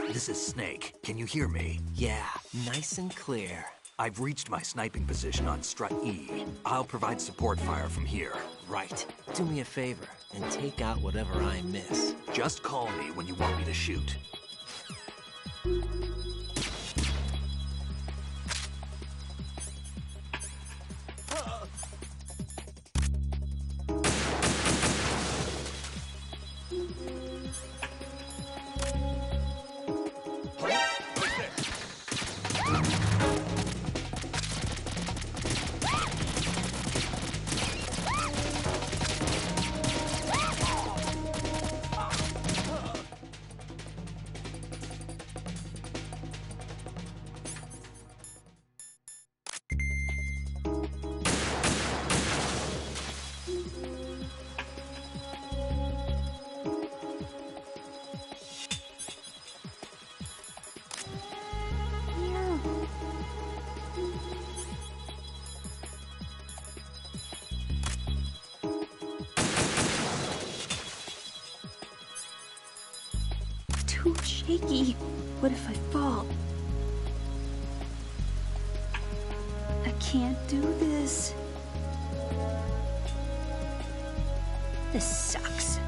This is Snake. Can you hear me? Yeah, nice and clear. I've reached my sniping position on Strut E. I'll provide support fire from here. Right. Do me a favor and take out whatever I miss. Just call me when you want me to shoot. Too shaky. What if I fall? I can't do this. This sucks.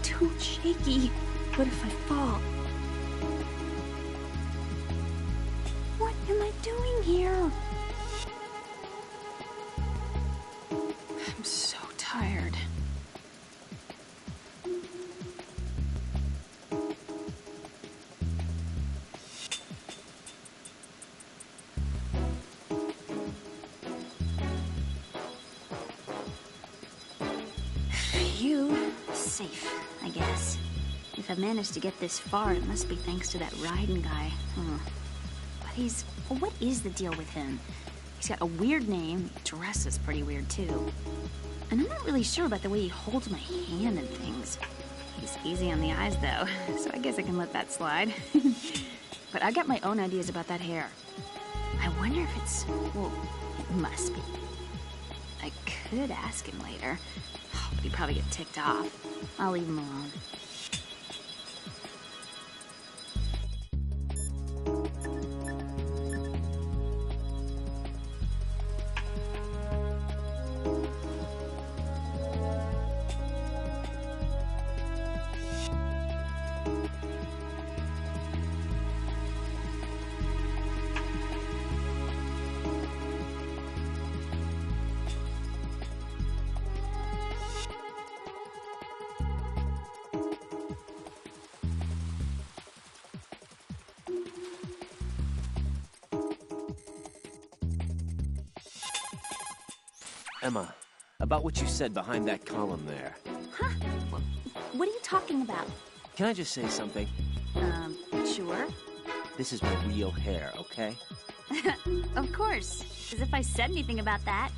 Too shaky. What if I fall? What am I doing here? I'm so tired. Safe, I guess. If I've managed to get this far, it must be thanks to that riding guy. But what is the deal with him? He's got a weird name, he dresses pretty weird too. And I'm not really sure about the way he holds my hand and things. He's easy on the eyes though, so I guess I can let that slide. But I got my own ideas about that hair. I wonder if it's... well, it must be. I could ask him later. But he'd probably get ticked off. I'll leave him alone. Emma, about what you said behind that column there. Huh? What are you talking about? Can I just say something? Sure. This is my real hair, okay? Of course. As if I said anything about that.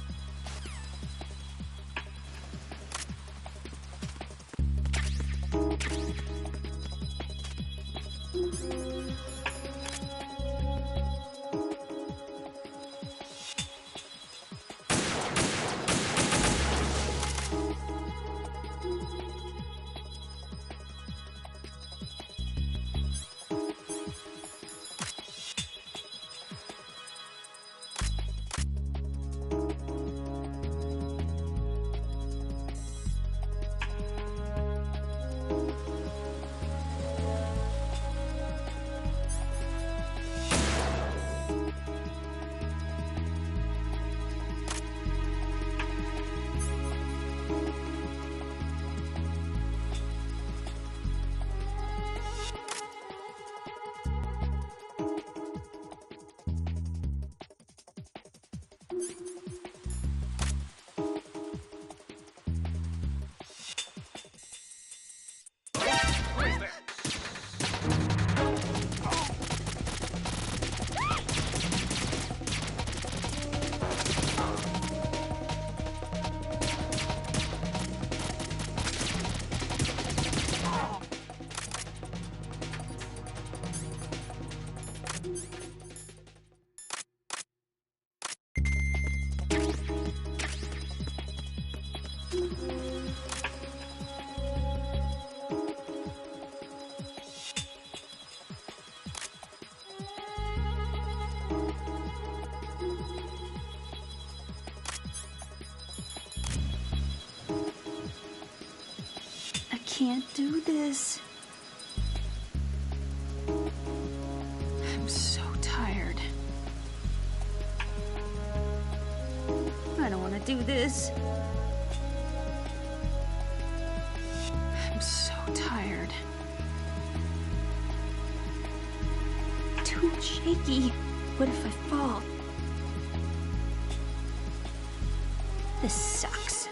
can't do this. I'm so tired. I don't want to do this. I'm so tired. Too shaky. What if I fall? This sucks.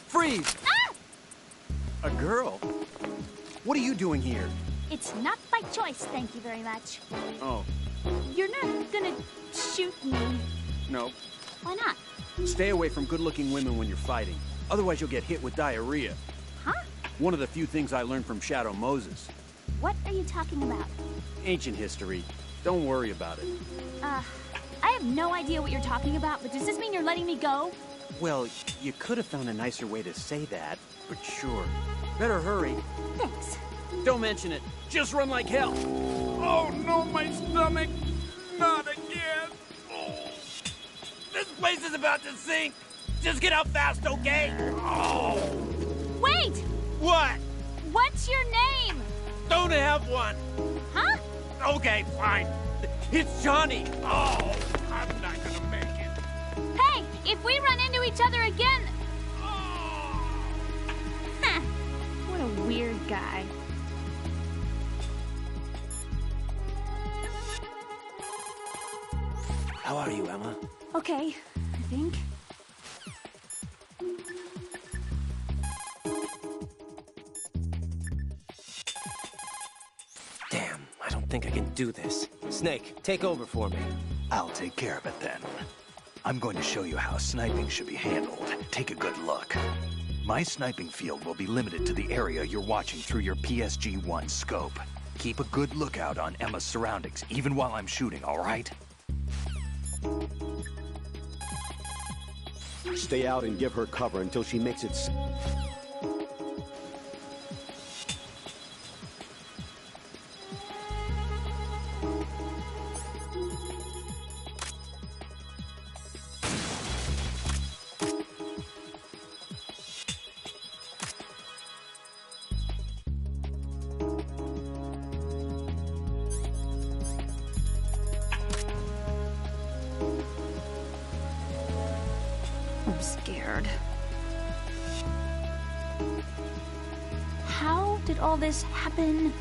Freeze! Ah! A girl? What are you doing here? It's not by choice, thank you very much. Oh, You're not gonna shoot me. no. Why not? Stay away from good-looking women when you're fighting. Otherwise you'll get hit with diarrhea. Huh? One of the few things I learned from Shadow Moses. What are you talking about? Ancient history. Don't worry about it. I have no idea what you're talking about, but does this mean you're letting me go? Well, you could have found a nicer way to say that, but sure. Better hurry. Thanks. Don't mention it. Just run like hell. Oh, no, my stomach. Not again. Oh. This place is about to sink. Just get out fast, okay? Oh. Wait! What? What's your name? Don't have one. Huh? Okay, fine. It's Johnny. Oh, I'm not gonna make it. Hey, if we run into each other again... Oh. Huh. What a weird guy. How are you, Emma? Okay, I think. Damn, I don't think I can do this. Snake, take over for me. I'll take care of it then. I'm going to show you how sniping should be handled. Take a good look. My sniping field will be limited to the area you're watching through your PSG-1 scope. Keep a good lookout on Emma's surroundings, even while I'm shooting, all right? Stay out and give her cover until she makes it. I'm scared. How did all this happen?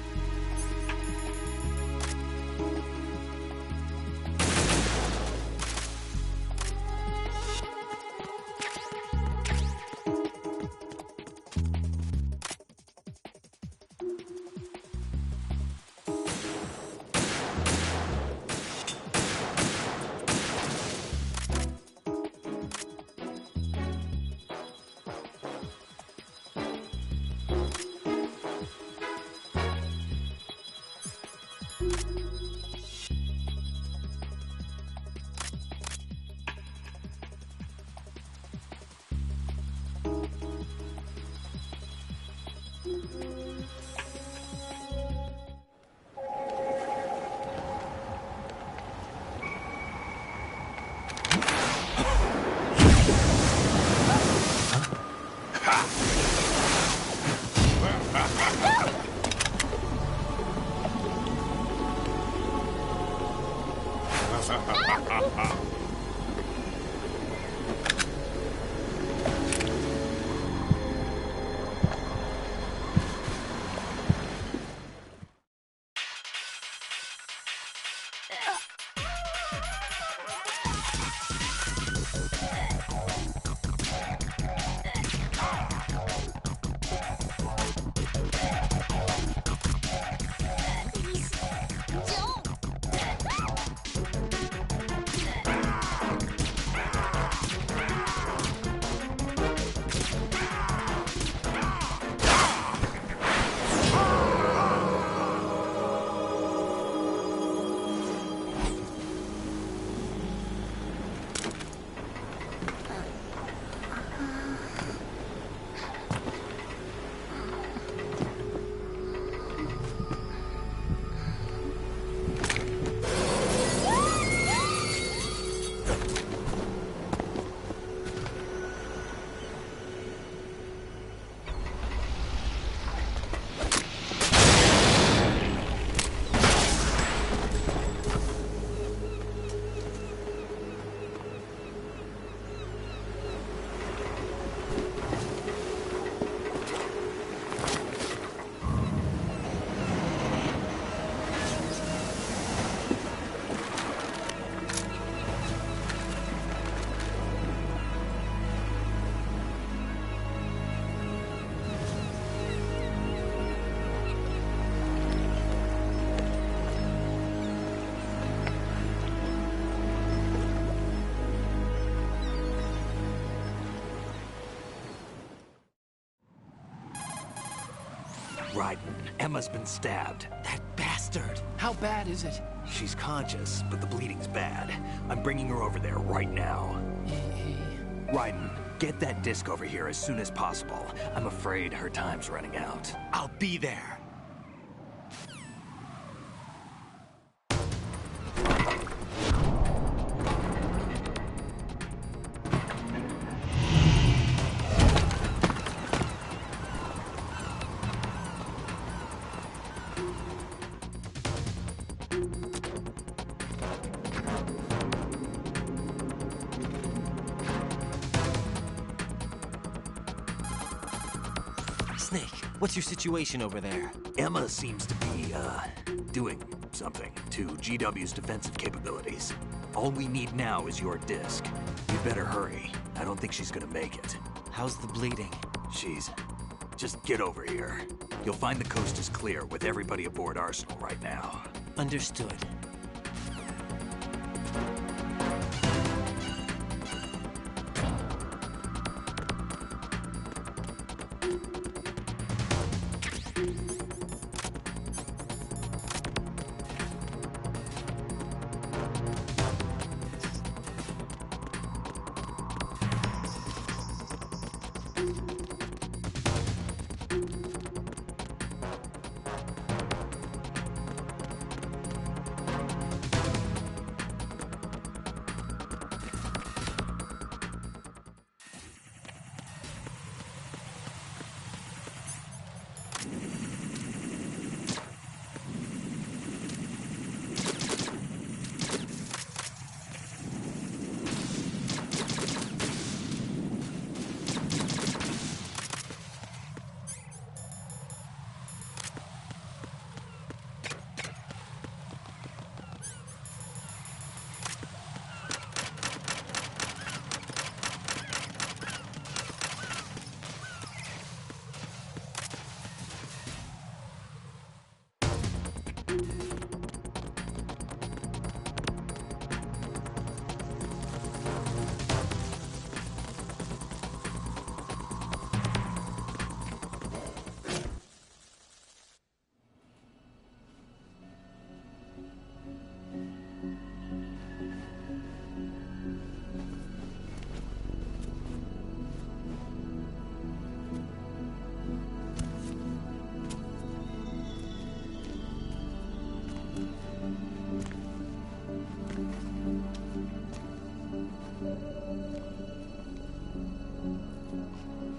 Raiden. Emma's been stabbed. That bastard. How bad is it? She's conscious, but the bleeding's bad. I'm bringing her over there right now. Raiden, get that disc over here as soon as possible. I'm afraid her time's running out. I'll be there. Snake, what's your situation over there? Emma seems to be, doing something to GW's defensive capabilities. All we need now is your disc. You better hurry. I don't think she's gonna make it. How's the bleeding? Just get over here. You'll find the coast is clear with everybody aboard Arsenal right now. Understood.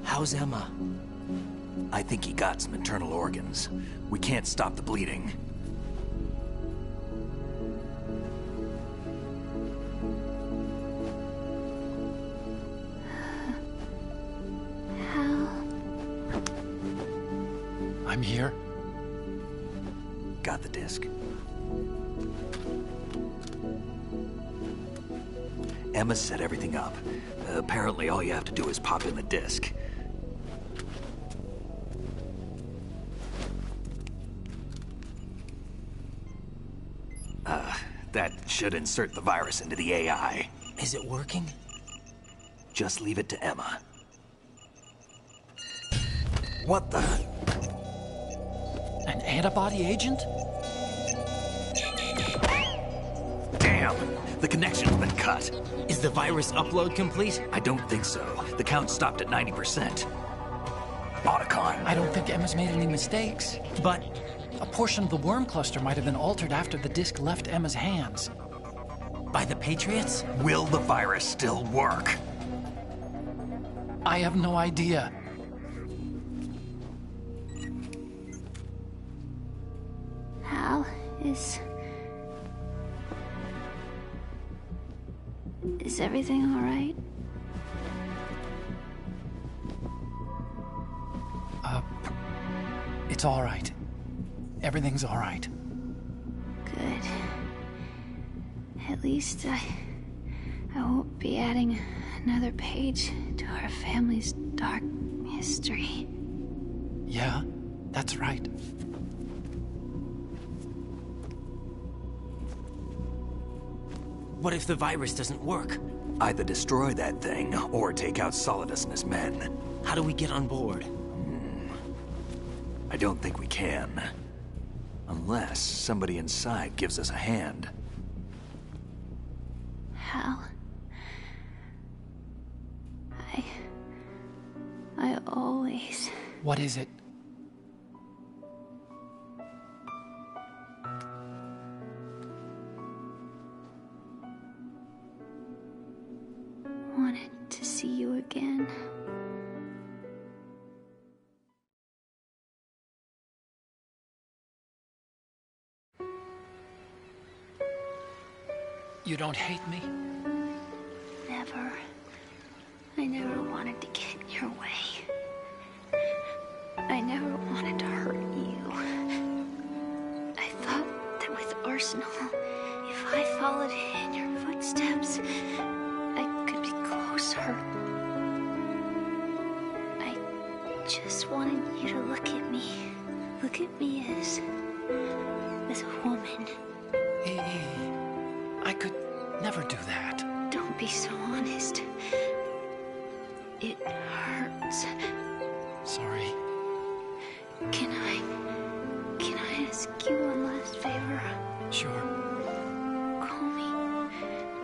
How's Emma? I think he got some internal organs. We can't stop the bleeding. I'm here. Got the disc. Emma set everything up. Apparently all you have to do is pop in the disc. That should insert the virus into the AI. Is it working? Just leave it to Emma. What the? An antibody agent? Damn! The connection's been cut. Is the virus upload complete? I don't think so. The count stopped at 90%. Otacon. I don't think Emma's made any mistakes. But A portion of the worm cluster might have been altered after the disc left Emma's hands. by the Patriots? Will the virus still work? I have no idea. Hal, is everything all right? It's all right. Everything's all right. Good. At least I won't be adding another page to our family's dark history. Yeah, that's right. What if the virus doesn't work? Either destroy that thing, or take out Solidus and his men. How do we get on board? I I don't think we can. Unless somebody inside gives us a hand. Hal. I always... What is it? wanted to see you again. You don't hate me? Never. I never wanted to get in your way. I never wanted to hurt you. I thought that with Arsenal, if I followed in your footsteps, I could be closer. I just wanted you to look at me. Look at me as a woman. I could never do that. Don't be so honest. It hurts. Sorry. Can I ask you one last favor? Sure.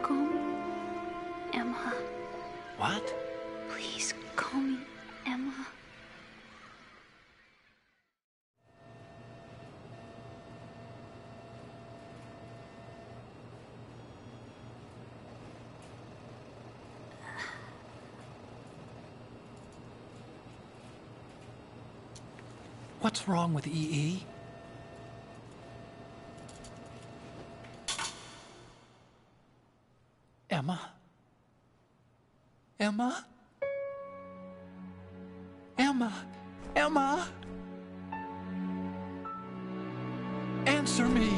Call me Emma. What? Please call me Emma. What's wrong with EE? Emma? Emma? Emma? Emma? Answer me!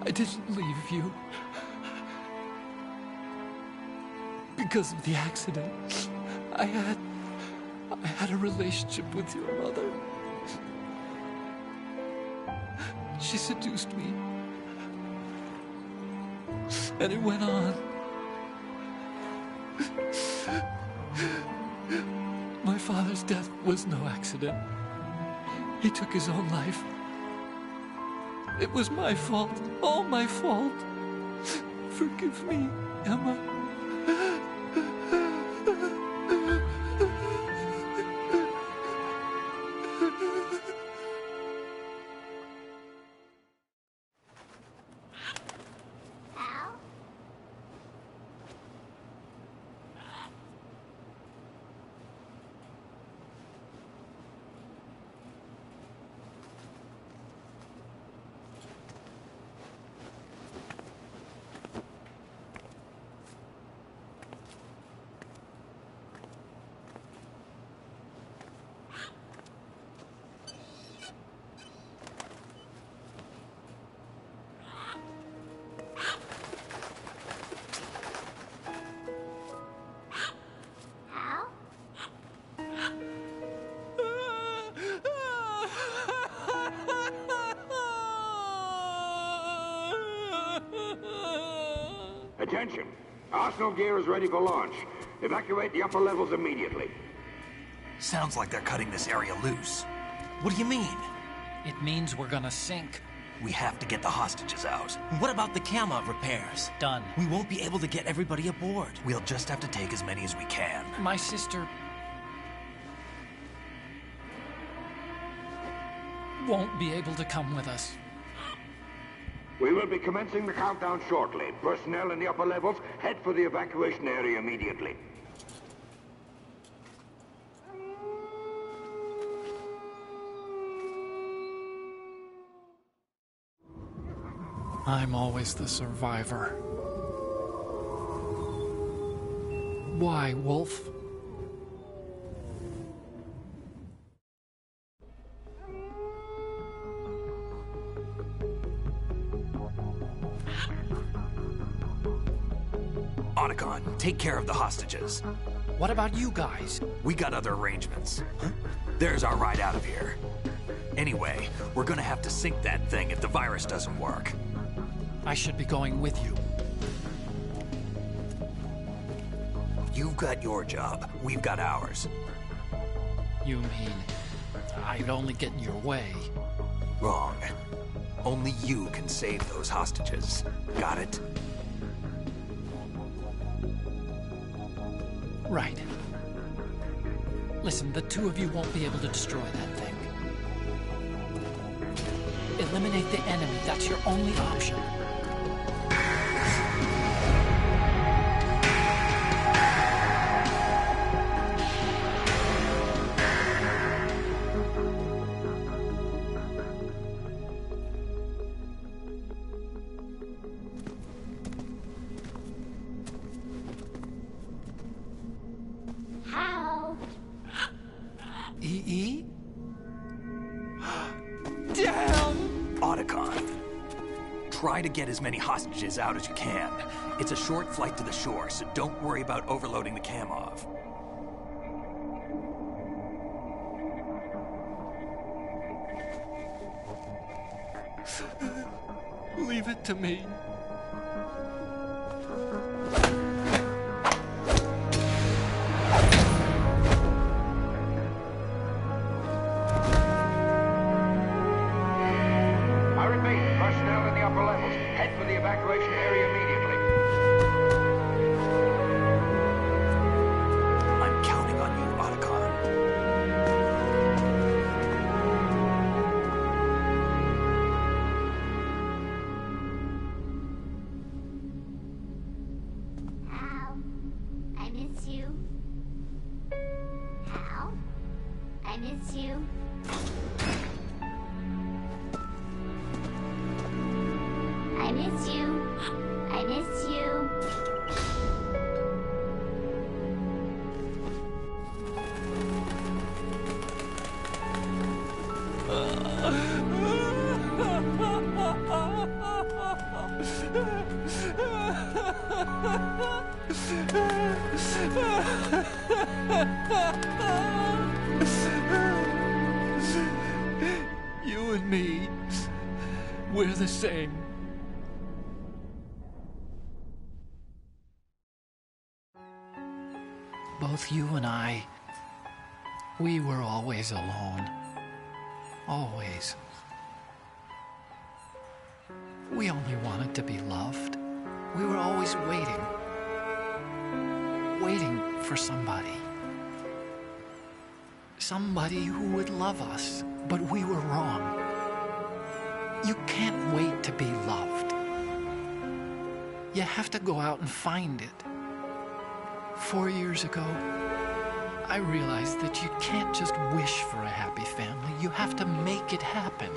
I didn't leave you. Because of the accident, I had a relationship with your mother. She seduced me. And it went on. My father's death was no accident. He took his own life. It was my fault, all my fault. Forgive me, Emma. Attention! Arsenal gear is ready for launch. Evacuate the upper levels immediately. Sounds like they're cutting this area loose. What do you mean? It means we're gonna sink. We have to get the hostages out. What about the camera repairs? Done. We won't be able to get everybody aboard. We'll just have to take as many as we can. My sister won't be able to come with us. We will be commencing the countdown shortly. Personnel in the upper levels, head for the evacuation area immediately. I'm always the survivor. Why, Wolf? Otacon, take care of the hostages. What about you guys? We got other arrangements. There's our ride out of here. Anyway, we're gonna have to sink that thing if the virus doesn't work. I should be going with you. You've got your job, we've got ours. You mean I'd only get in your way? Wrong. Only you can save those hostages. Got it? Right. Listen, the two of you won't be able to destroy that thing. Eliminate the enemy. That's your only option. E.E.? Damn! Otacon, try to get as many hostages out as you can. It's a short flight to the shore, so don't worry about overloading the Kamov. Leave it to me. I repeat, personnel in the upper levels, head for the evacuation area immediately. I'm counting on you, Otacon. Hal, I miss you. Hal, I miss you. I miss you. I miss you. You and me, we're the same. Both you and I, we were always alone. Always. We only wanted to be loved. We were always waiting. Waiting for somebody. Somebody who would love us, but we were wrong. You can't wait to be loved. You have to go out and find it. 4 years ago, I realized that you can't just wish for a happy family. You have to make it happen.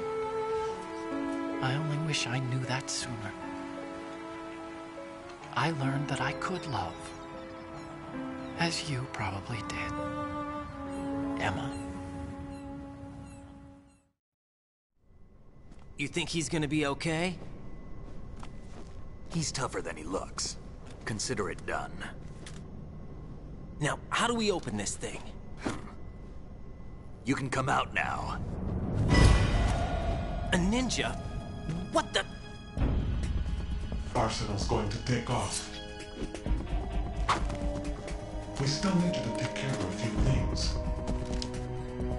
I only wish I knew that sooner. I learned that I could love, as you probably did, Emma. You think he's gonna be okay? He's tougher than he looks. Consider it done. Now, how do we open this thing? You can come out now. A ninja? What the? Arsenal's going to take off. We still need you to take care of a few things.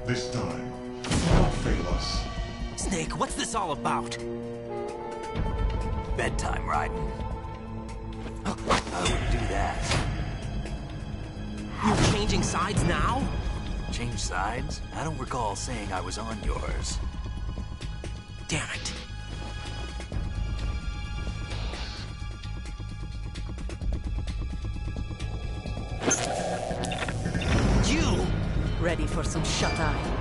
This time, don't fail us. Snake, what's this all about? Bedtime, Raiden. I wouldn't do that. You're changing sides now? Change sides? I don't recall saying I was on yours. Damn it. You! Ready for some shut-eye?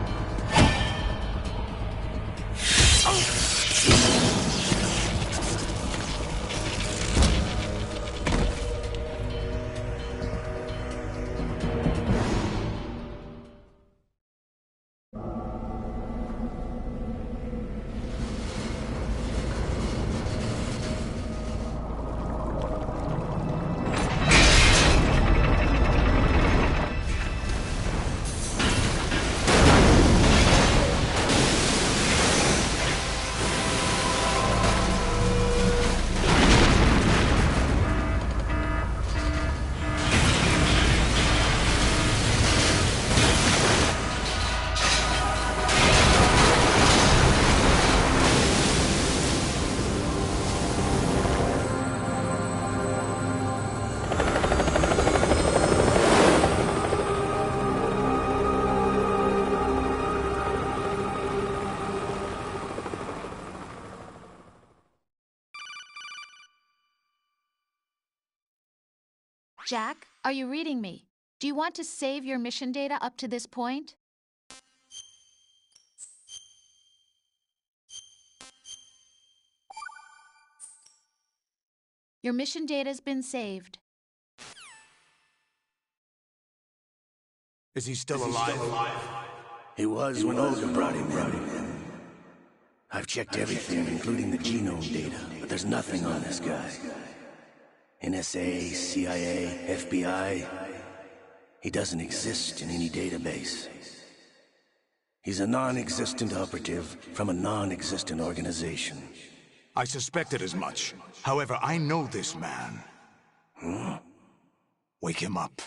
Jack, are you reading me? Do you want to save your mission data up to this point? Your mission data's been saved. Is he still alive? He was when Olga brought him in. I've checked everything, including the genome data, but there's nothing on this guy. NSA, CIA, FBI. He doesn't exist in any database. He's a non-existent operative from a non-existent organization. I suspected as much. However, I know this man. Huh? Wake him up.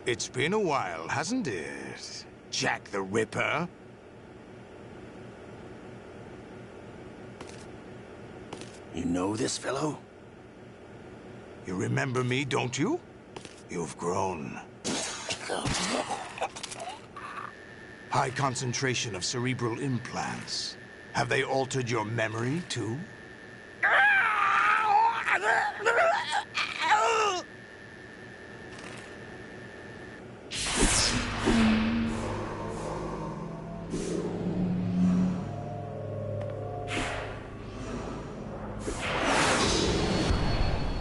It's been a while, hasn't it? Jack the Ripper? You know this fellow? You remember me, don't you? You've grown. High concentration of cerebral implants. Have they altered your memory, too?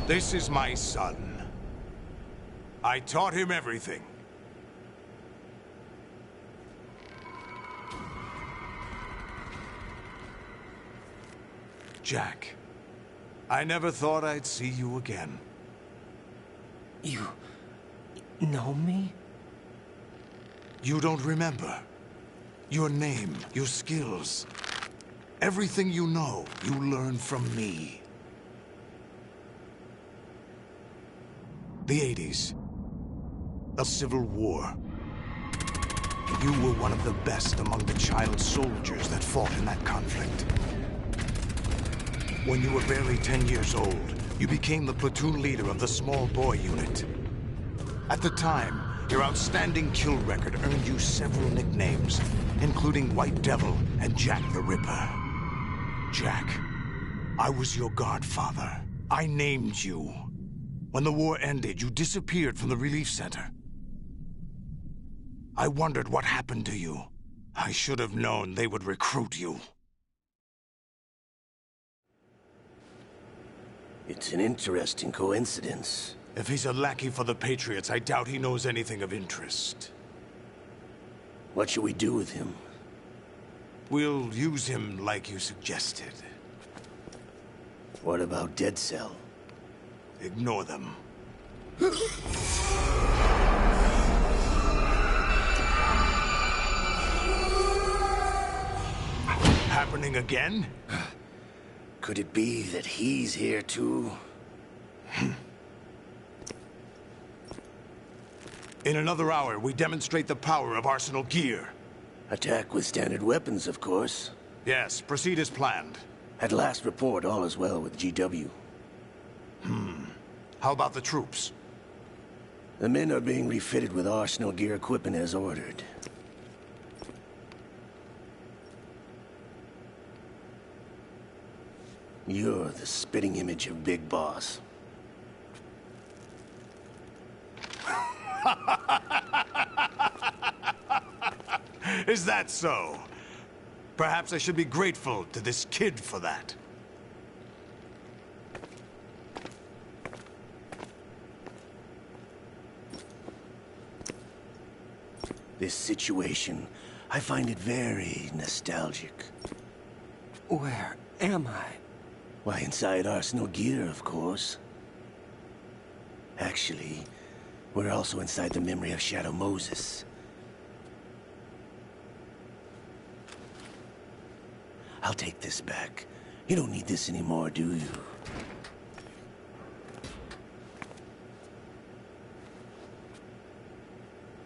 This is my son. I taught him everything. Jack, I never thought I'd see you again. You know me? You don't remember. Your name, your skills. Everything you know, you learned from me. The 80s. A civil war. You were one of the best among the child soldiers that fought in that conflict. When you were barely 10 years old, you became the platoon leader of the small boy unit. At the time, your outstanding kill record earned you several nicknames, including White Devil and Jack the Ripper. Jack, I was your godfather. I named you. When the war ended, you disappeared from the relief center. I wondered what happened to you. I should have known they would recruit you. It's an interesting coincidence. If he's a lackey for the Patriots, I doubt he knows anything of interest. What should we do with him? We'll use him like you suggested. What about Dead Cell? Ignore them. Happening again? Could it be that he's here too? In another hour, we demonstrate the power of Arsenal gear. Attack with standard weapons, of course. Yes, proceed as planned. At last report, all is well with GW. How about the troops? The men are being refitted with Arsenal gear equipment as ordered. You're the spitting image of Big Boss. Is that so? Perhaps I should be grateful to this kid for that. This situation, I find it very nostalgic. Where am I? Why, inside Arsenal gear, of course. Actually, we're also inside the memory of Shadow Moses. I'll take this back. You don't need this anymore, do you?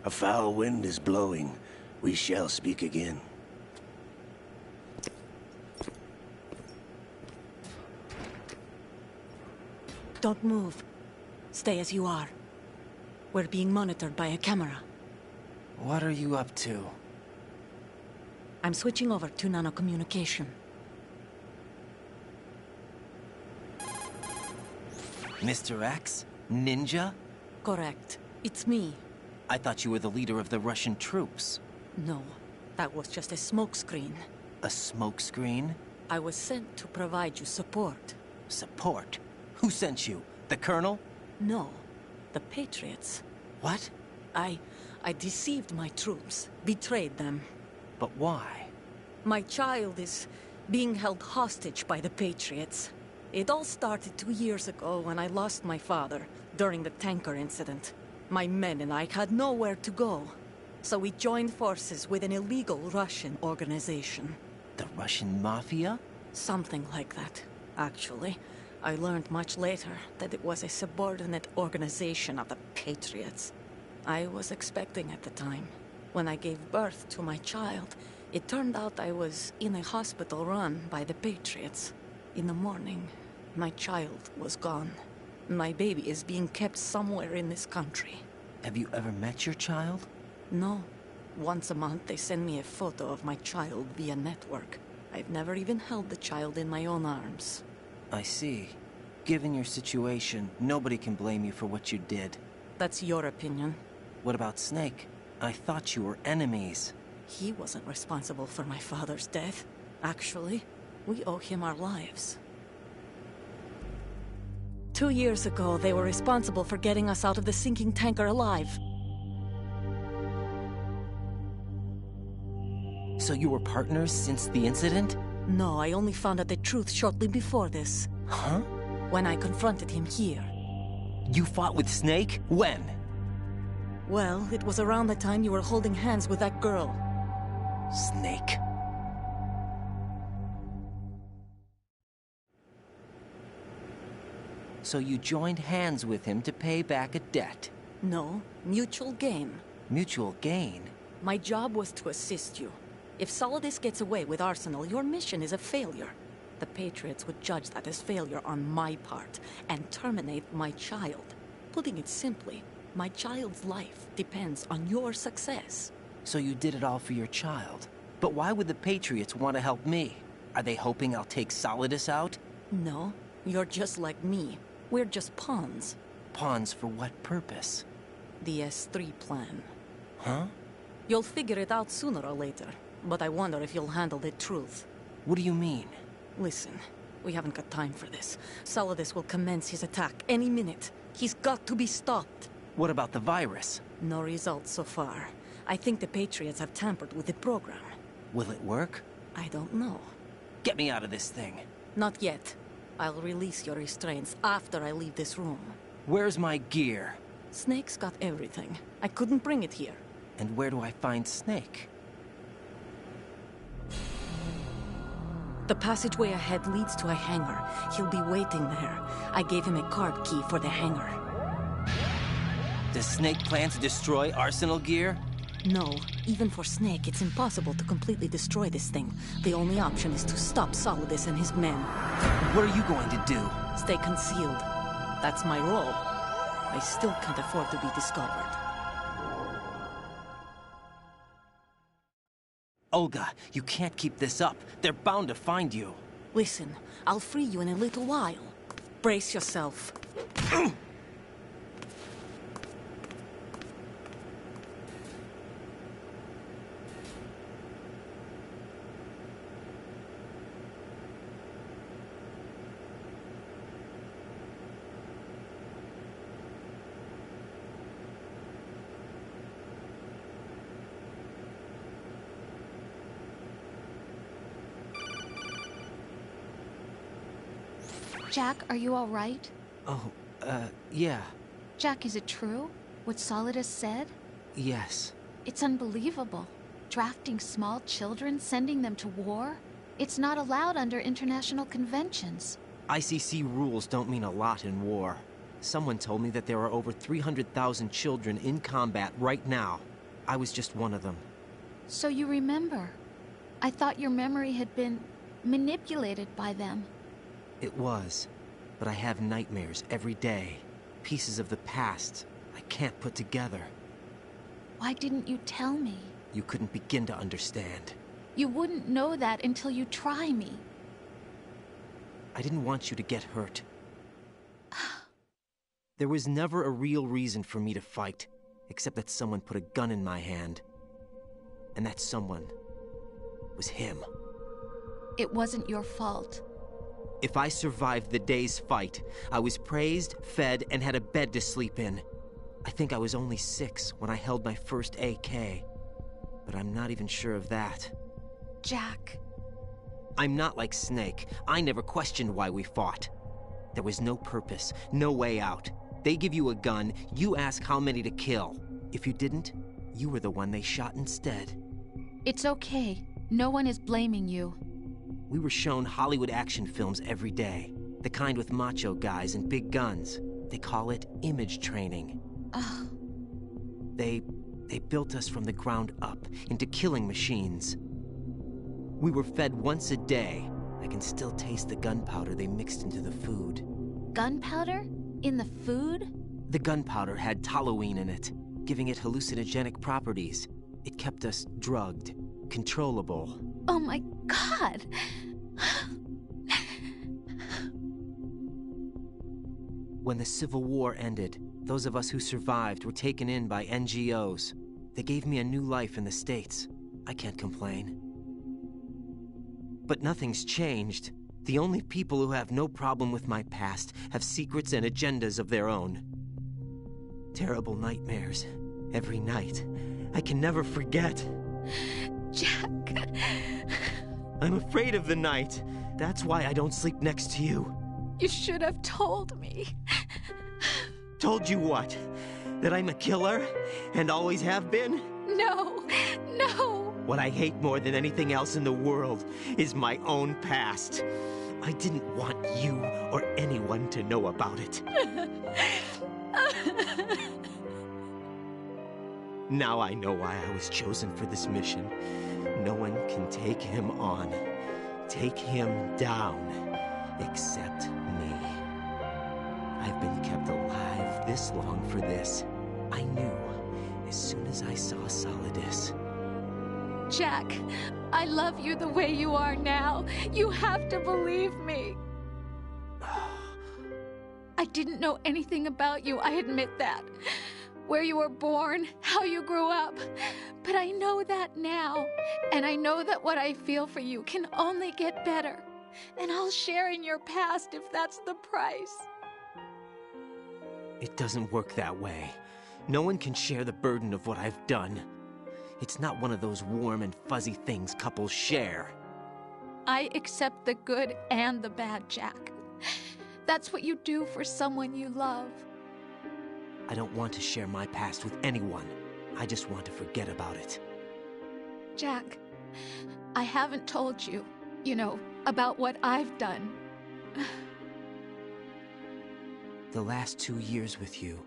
A foul wind is blowing. We shall speak again. Don't move. Stay as you are. We're being monitored by a camera. What are you up to? I'm switching over to nanocommunication. Mr. X? Ninja? Correct. It's me. I thought you were the leader of the Russian troops. No, that was just a smokescreen. A smokescreen? I was sent to provide you support. Support? Who sent you? The Colonel? No, the Patriots. What? I deceived my troops, betrayed them. But why? My child is being held hostage by the Patriots. It all started 2 years ago when I lost my father during the tanker incident. My men and I had nowhere to go, so we joined forces with an illegal Russian organization. The Russian Mafia? Something like that, actually. I learned much later that it was a subordinate organization of the Patriots. I was expecting at the time. When I gave birth to my child, it turned out I was in a hospital run by the Patriots. In the morning, my child was gone. My baby is being kept somewhere in this country. Have you ever met your child? No. Once a month, they send me a photo of my child via network. I've never even held the child in my own arms. I see. Given your situation, nobody can blame you for what you did. That's your opinion. What about Snake? I thought you were enemies. He wasn't responsible for my father's death. Actually, we owe him our lives. 2 years ago, they were responsible for getting us out of the sinking tanker alive. So you were partners since the incident? No, I only found out the truth shortly before this. Huh? When I confronted him here. You fought with Snake? When? Well, it was around the time you were holding hands with that girl. Snake. So you joined hands with him to pay back a debt? No, mutual gain. Mutual gain? My job was to assist you. If Solidus gets away with Arsenal, your mission is a failure. The Patriots would judge that as failure on my part, and terminate my child. Putting it simply, my child's life depends on your success. So you did it all for your child. But why would the Patriots want to help me? Are they hoping I'll take Solidus out? No, you're just like me. We're just pawns. Pawns for what purpose? The S3 plan. Huh? You'll figure it out sooner or later, but I wonder if you'll handle the truth. What do you mean? Listen, we haven't got time for this. Solidus will commence his attack any minute. He's got to be stopped. What about the virus? No results so far. I think the Patriots have tampered with the program. Will it work? I don't know. Get me out of this thing. Not yet. I'll release your restraints after I leave this room. Where's my gear? Snake's got everything. I couldn't bring it here. And where do I find Snake? The passageway ahead leads to a hangar. He'll be waiting there. I gave him a card key for the hangar. Does Snake plan to destroy Arsenal gear? No. Even for Snake, it's impossible to completely destroy this thing. The only option is to stop Solidus and his men. What are you going to do? Stay concealed. That's my role. I still can't afford to be discovered. Olga, you can't keep this up. They're bound to find you. Listen, I'll free you in a little while. Brace yourself. Jack, are you all right? Oh, yeah. Jack, is it true? What Solidus said? Yes. It's unbelievable. Drafting small children, sending them to war? It's not allowed under international conventions. ICC rules don't mean a lot in war. Someone told me that there are over 300,000 children in combat right now. I was just one of them. So you remember. I thought your memory had been manipulated by them. It was, but I have nightmares every day. Pieces of the past I can't put together. Why didn't you tell me? You couldn't begin to understand. You wouldn't know that until you try me. I didn't want you to get hurt. There was never a real reason for me to fight, except that someone put a gun in my hand. And that someone was him. It wasn't your fault. If I survived the day's fight, I was praised, fed, and had a bed to sleep in. I think I was only 6 when I held my first AK. But I'm not even sure of that. Jack. I'm not like Snake. I never questioned why we fought. There was no purpose, no way out. They give you a gun, you ask how many to kill. If you didn't, you were the one they shot instead. It's okay. No one is blaming you. We were shown Hollywood action films every day. The kind with macho guys and big guns. They call it image training. They built us from the ground up into killing machines. We were fed once a day. I can still taste the gunpowder they mixed into the food. Gunpowder? In the food? The gunpowder had toluene in it, giving it hallucinogenic properties. It kept us drugged, controllable. Oh my God! When the Civil War ended, those of us who survived were taken in by NGOs. They gave me a new life in the States. I can't complain. But nothing's changed. The only people who have no problem with my past have secrets and agendas of their own. Terrible nightmares. Every night. I can never forget. Jack. I'm afraid of the night. That's why I don't sleep next to you. You should have told me. Told you what? That I'm a killer? And always have been? No, no. What I hate more than anything else in the world is my own past. I didn't want you or anyone to know about it. Now I know why I was chosen for this mission. No one can take him on, take him down, except me. I've been kept alive this long for this. I knew as soon as I saw Solidus. Jack, I love you the way you are now. You have to believe me. I didn't know anything about you, I admit that. Where you were born, how you grew up. But I know that now. And I know that what I feel for you can only get better. And I'll share in your past if that's the price. It doesn't work that way. No one can share the burden of what I've done. It's not one of those warm and fuzzy things couples share. I accept the good and the bad, Jack. That's what you do for someone you love. I don't want to share my past with anyone. I just want to forget about it. Jack, I haven't told you, about what I've done. The last 2 years with you,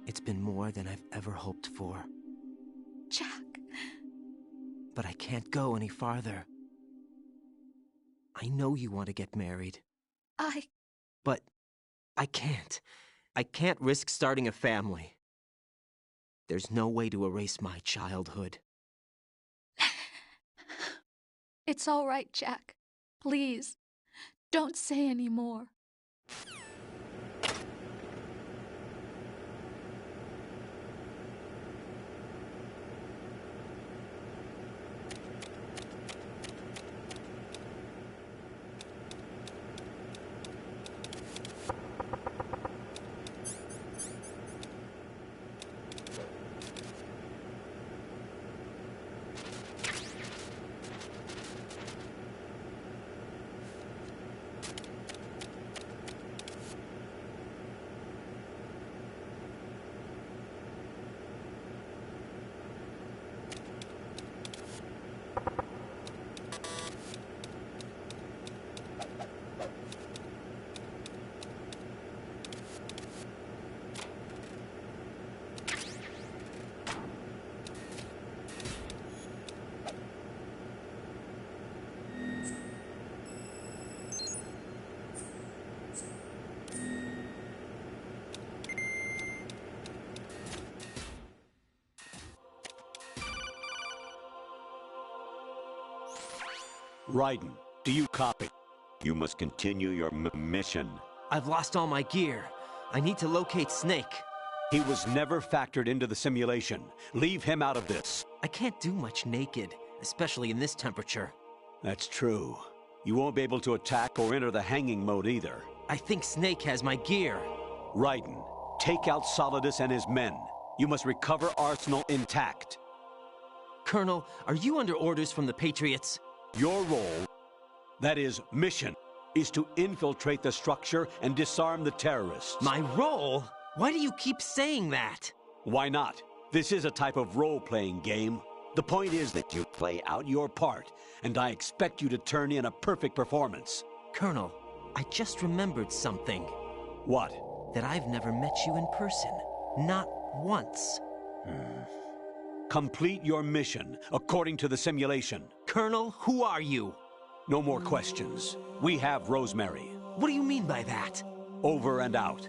it's been more than I've ever hoped for. Jack. But I can't go any farther. I know you want to get married. But I can't. I can't risk starting a family. There's no way to erase my childhood. It's all right, Jack. Please, don't say any more. Raiden, do you copy? You must continue your mission. I've lost all my gear. I need to locate Snake. He was never factored into the simulation. Leave him out of this. I can't do much naked, especially in this temperature. That's true. You won't be able to attack or enter the hanging mode either. I think Snake has my gear. Raiden, take out Solidus and his men. You must recover Arsenal intact. Colonel, are you under orders from the Patriots? Your role, that is, mission, is to infiltrate the structure and disarm the terrorists. My role? Why do you keep saying that? Why not? This is a type of role-playing game. The point is that you play out your part, and I expect you to turn in a perfect performance. Colonel, I just remembered something. What? That I've never met you in person. Not once. Complete your mission, according to the simulation. Colonel, who are you? No more questions. We have Rosemary. What do you mean by that? Over and out.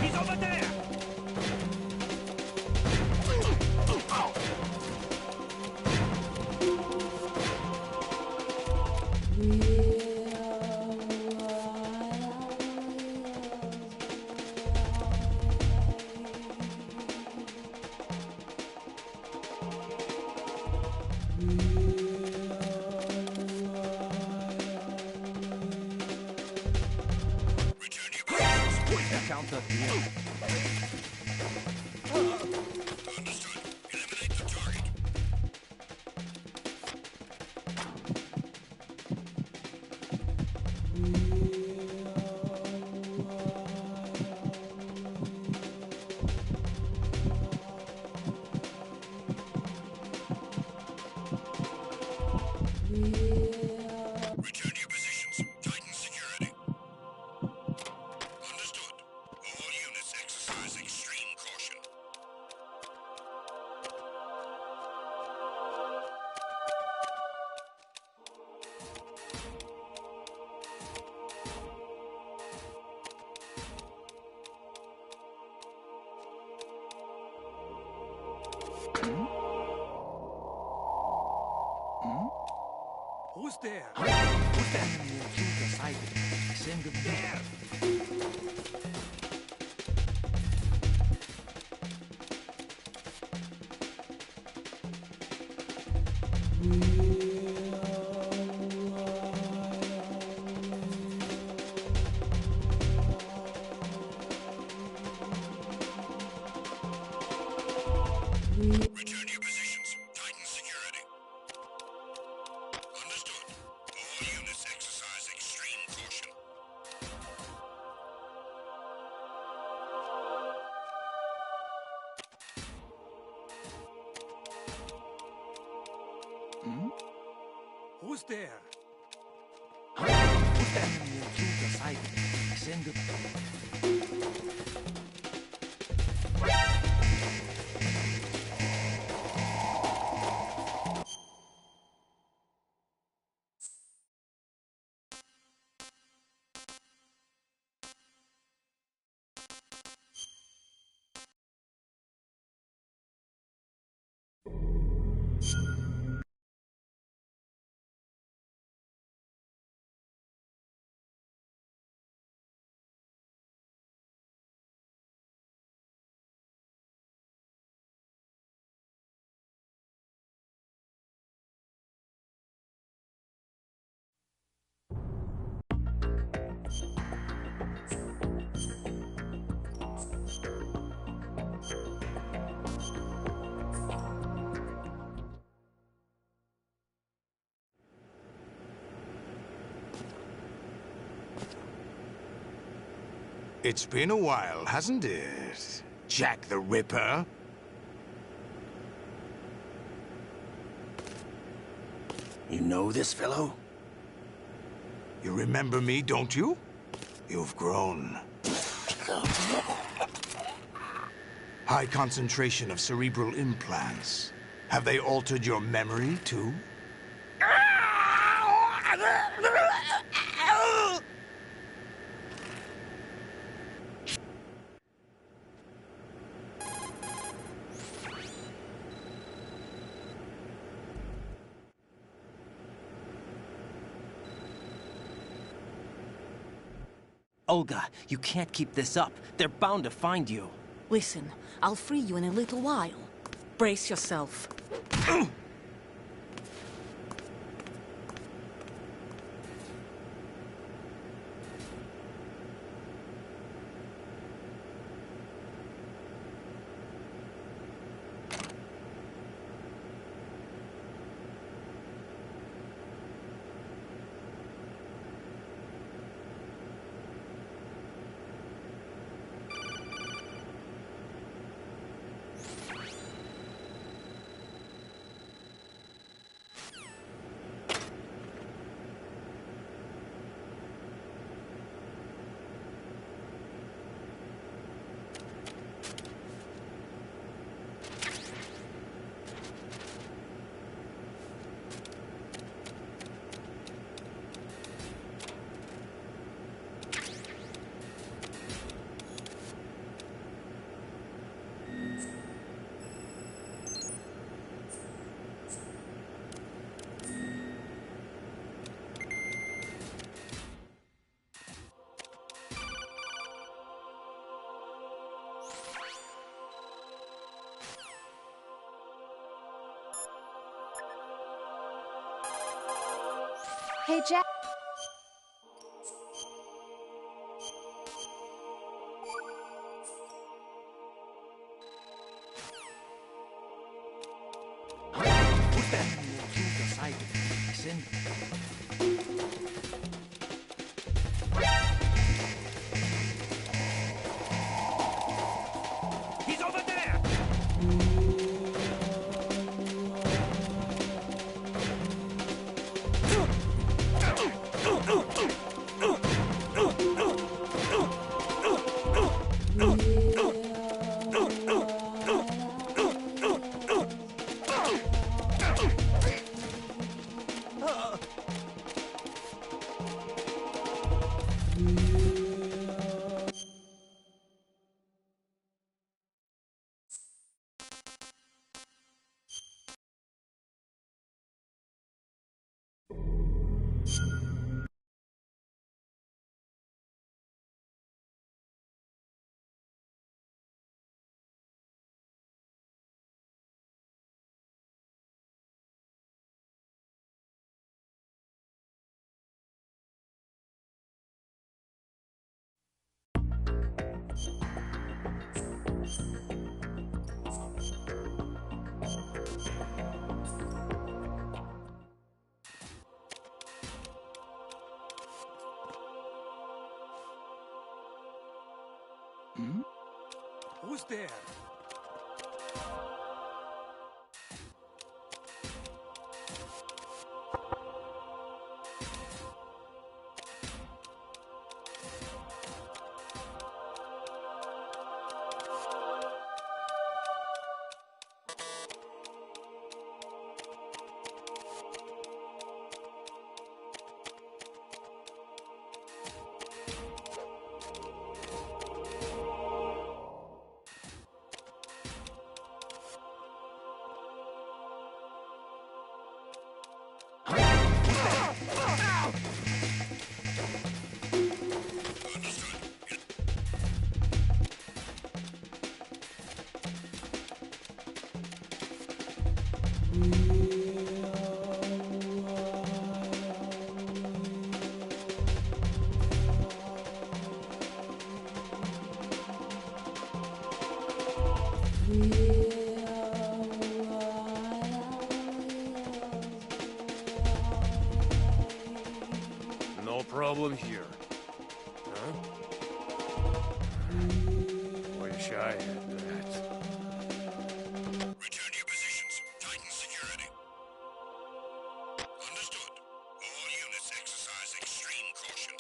He's over there! Who's there? Who's there? Return to your positions. Tighten security. Understood. All units exercise extreme caution. Who's there? It's been a while, hasn't it? Jack the Ripper? You know this fellow? You remember me, don't you? You've grown. High concentration of cerebral implants. Have they altered your memory, too? Olga, you can't keep this up. They're bound to find you. Listen, I'll free you in a little while. Brace yourself. Hey, Jack. He's over there! Hmm? Who's there? No problem here. Huh? Wish I had that. Return to your positions. Tighten security. Understood. All units exercise extreme caution.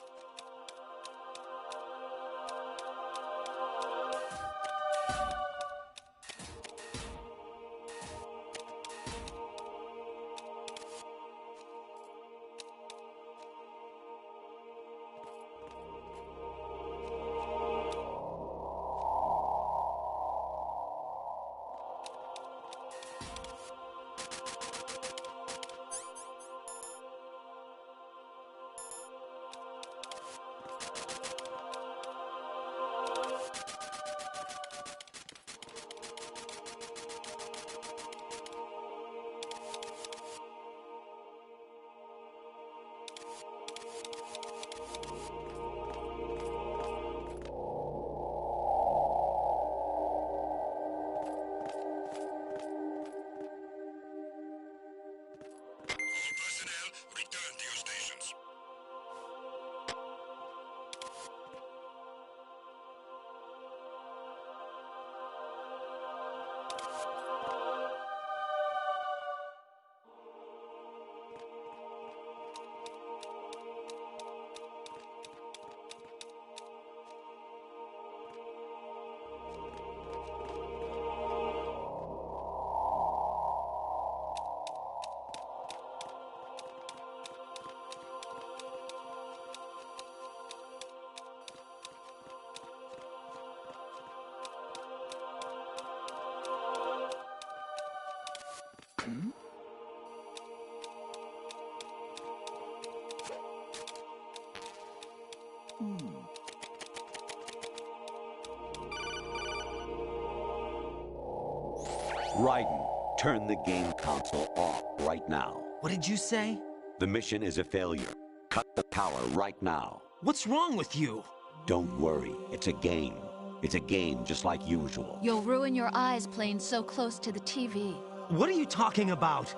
Raiden, turn the game console off right now. What did you say? The mission is a failure. Cut the power right now. What's wrong with you? Don't worry, it's a game. It's a game just like usual. You'll ruin your eyes playing so close to the TV. What are you talking about?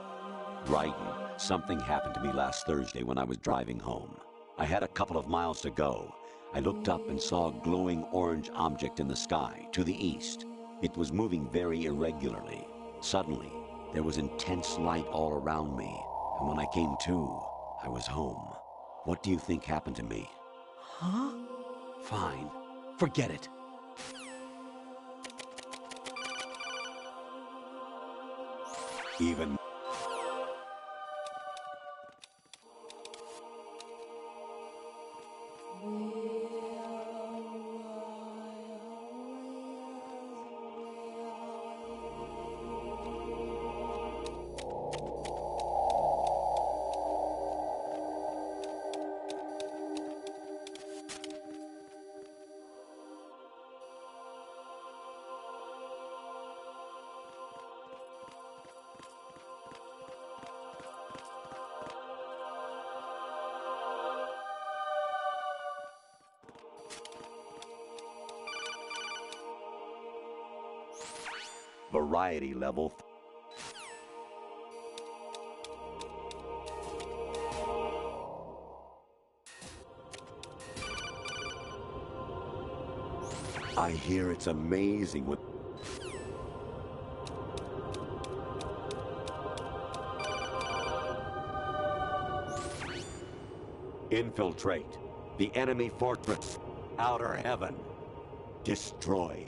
Raiden, something happened to me last Thursday when I was driving home. I had a couple of miles to go. I looked up and saw a glowing orange object in the sky, to the east. It was moving very irregularly. Suddenly, there was intense light all around me, and when I came to, I was home. What do you think happened to me? Huh? Fine. Forget it. Even... Variety level. I hear it's amazing what... Infiltrate the enemy fortress. Outer heaven. Destroy.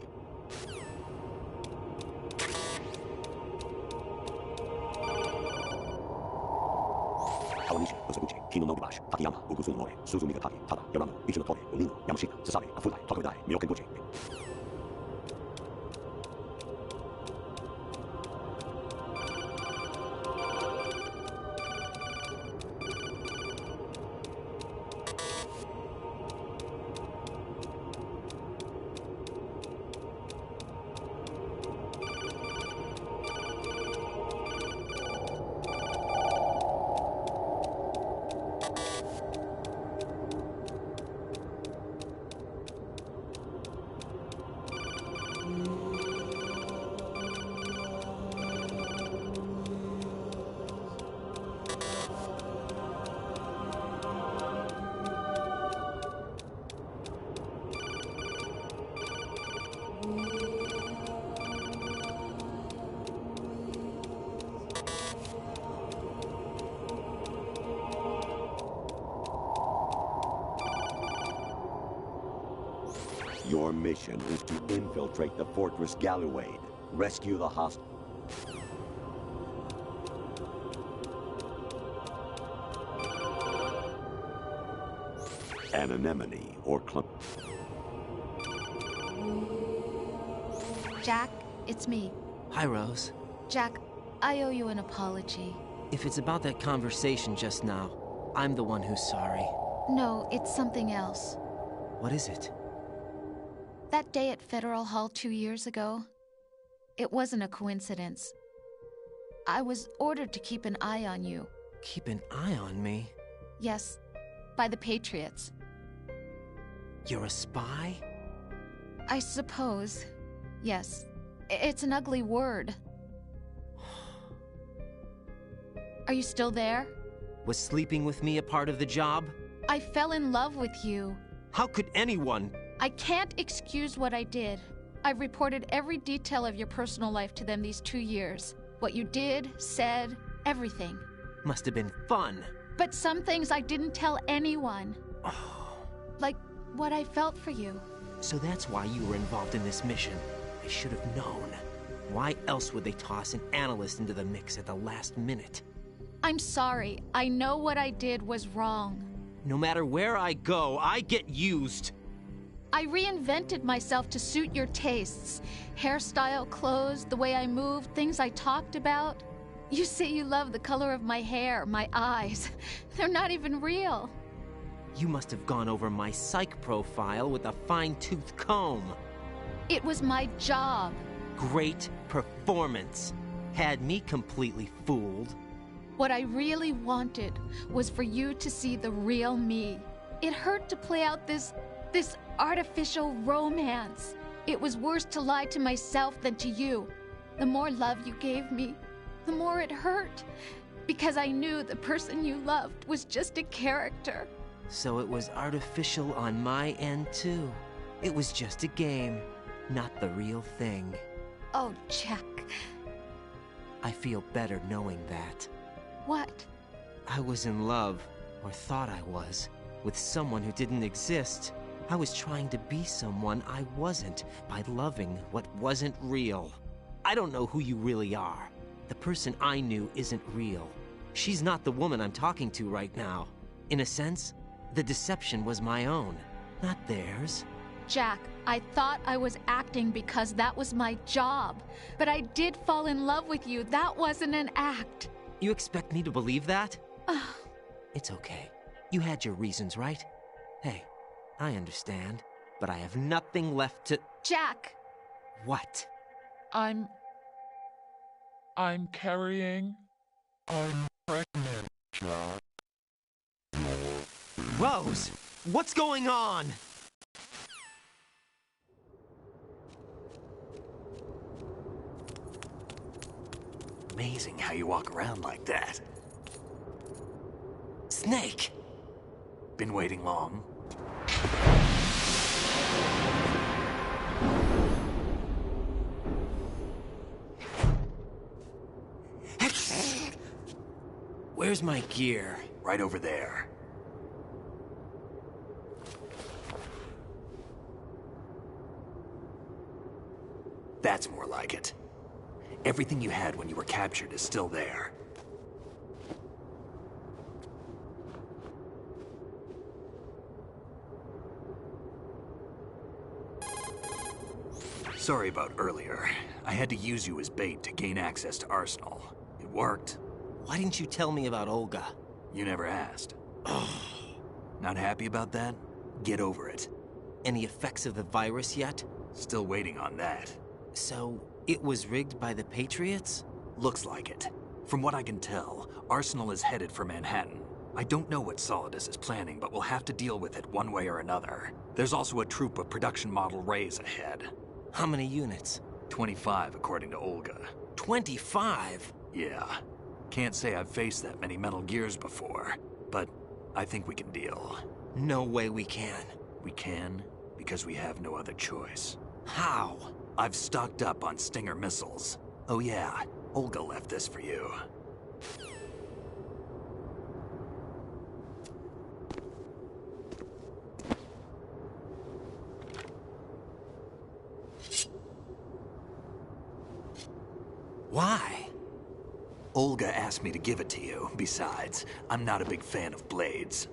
Your mission is to infiltrate the Fortress Galluade, rescue the hostile. Anonymity or Jack, it's me. Hi, Rose. Jack, I owe you an apology. If it's about that conversation just now, I'm the one who's sorry. No, it's something else. What is it? That day at Federal Hall 2 years ago, it wasn't a coincidence. I was ordered to keep an eye on you. Keep an eye on me? Yes, by the Patriots. You're a spy? I suppose. Yes. It's an ugly word. Are you still there? Was sleeping with me a part of the job? I fell in love with you. How could anyone? I can't excuse what I did. I've reported every detail of your personal life to them these 2 years. What you did, said, everything. Must have been fun. But some things I didn't tell anyone. Like what I felt for you. So that's why you were involved in this mission. I should have known. Why else would they toss an analyst into the mix at the last minute? I'm sorry. I know what I did was wrong. No matter where I go, I get used. I reinvented myself to suit your tastes. Hairstyle, clothes, the way I moved, things I talked about. You say you love the color of my hair, my eyes. They're not even real. You must have gone over my psych profile with a fine-tooth comb. It was my job. Great performance. Had me completely fooled. What I really wanted was for you to see the real me. It hurt to play out this artificial romance. It was worse to lie to myself than to you. The more love you gave me, the more it hurt. Because I knew the person you loved was just a character. So it was artificial on my end, too. It was just a game, not the real thing. Oh, Jack. I feel better knowing that. What? I was in love, or thought I was, with someone who didn't exist. I was trying to be someone I wasn't by loving what wasn't real. I don't know who you really are. The person I knew isn't real. She's not the woman I'm talking to right now. In a sense, the deception was my own, not theirs. Jack, I thought I was acting because that was my job. But I did fall in love with you. That wasn't an act. You expect me to believe that? It's okay. You had your reasons, right? Hey, I understand, but I have nothing left to... Jack! What? I'm carrying... I'm pregnant, Jack. Rose! What's going on? Amazing how you walk around like that. Snake! Been waiting long? Where's my gear? Right over there. That's more like it. Everything you had when you were captured is still there. Sorry about earlier. I had to use you as bait to gain access to Arsenal. It worked. Why didn't you tell me about Olga? You never asked. Not happy about that? Get over it. Any effects of the virus yet? Still waiting on that. So, it was rigged by the Patriots? Looks like it. From what I can tell, Arsenal is headed for Manhattan. I don't know what Solidus is planning, but we'll have to deal with it one way or another. There's also a troop of production model Rays ahead. How many units? 25, according to Olga. 25? Yeah. Can't say I've faced that many Metal Gears before, but I think we can deal. No way we can. We can, because we have no other choice. How? I've stocked up on Stinger missiles. Oh yeah, Olga left this for you. Why? Olga asked me to give it to you. Besides, I'm not a big fan of blades.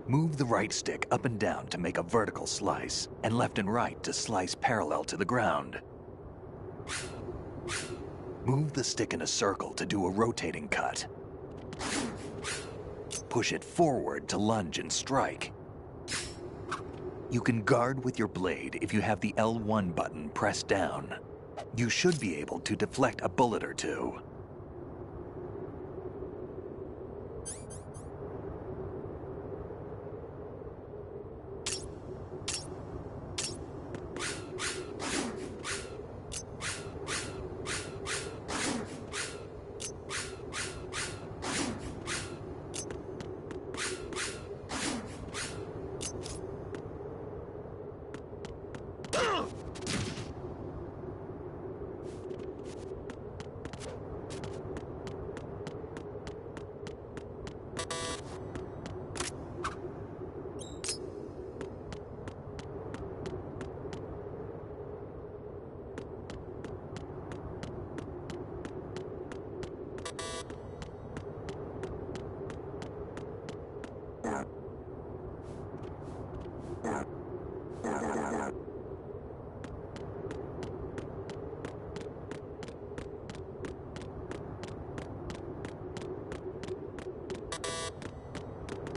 Move the right stick up and down to make a vertical slice, and left and right to slice parallel to the ground. Move the stick in a circle to do a rotating cut. Push it forward to lunge and strike. You can guard with your blade if you have the L1 button pressed down. You should be able to deflect a bullet or two.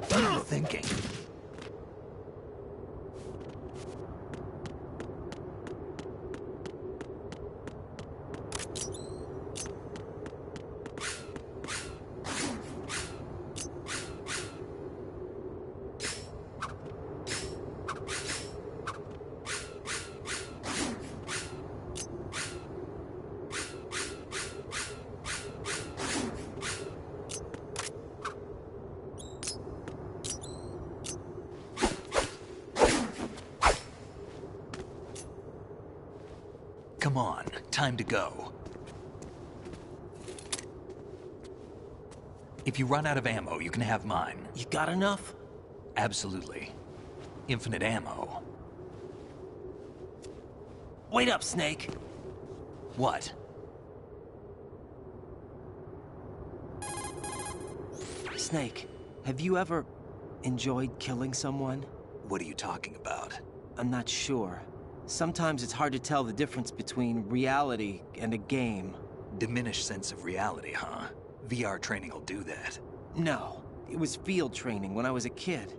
What are you thinking? Come on, time to go. If you run out of ammo, you can have mine. You got enough? Absolutely. Infinite ammo. Wait up, Snake. What? Snake, have you ever enjoyed killing someone? What are you talking about? I'm not sure. Sometimes it's hard to tell the difference between reality and a game. Diminished sense of reality, huh? VR training will do that. No, it was field training when I was a kid.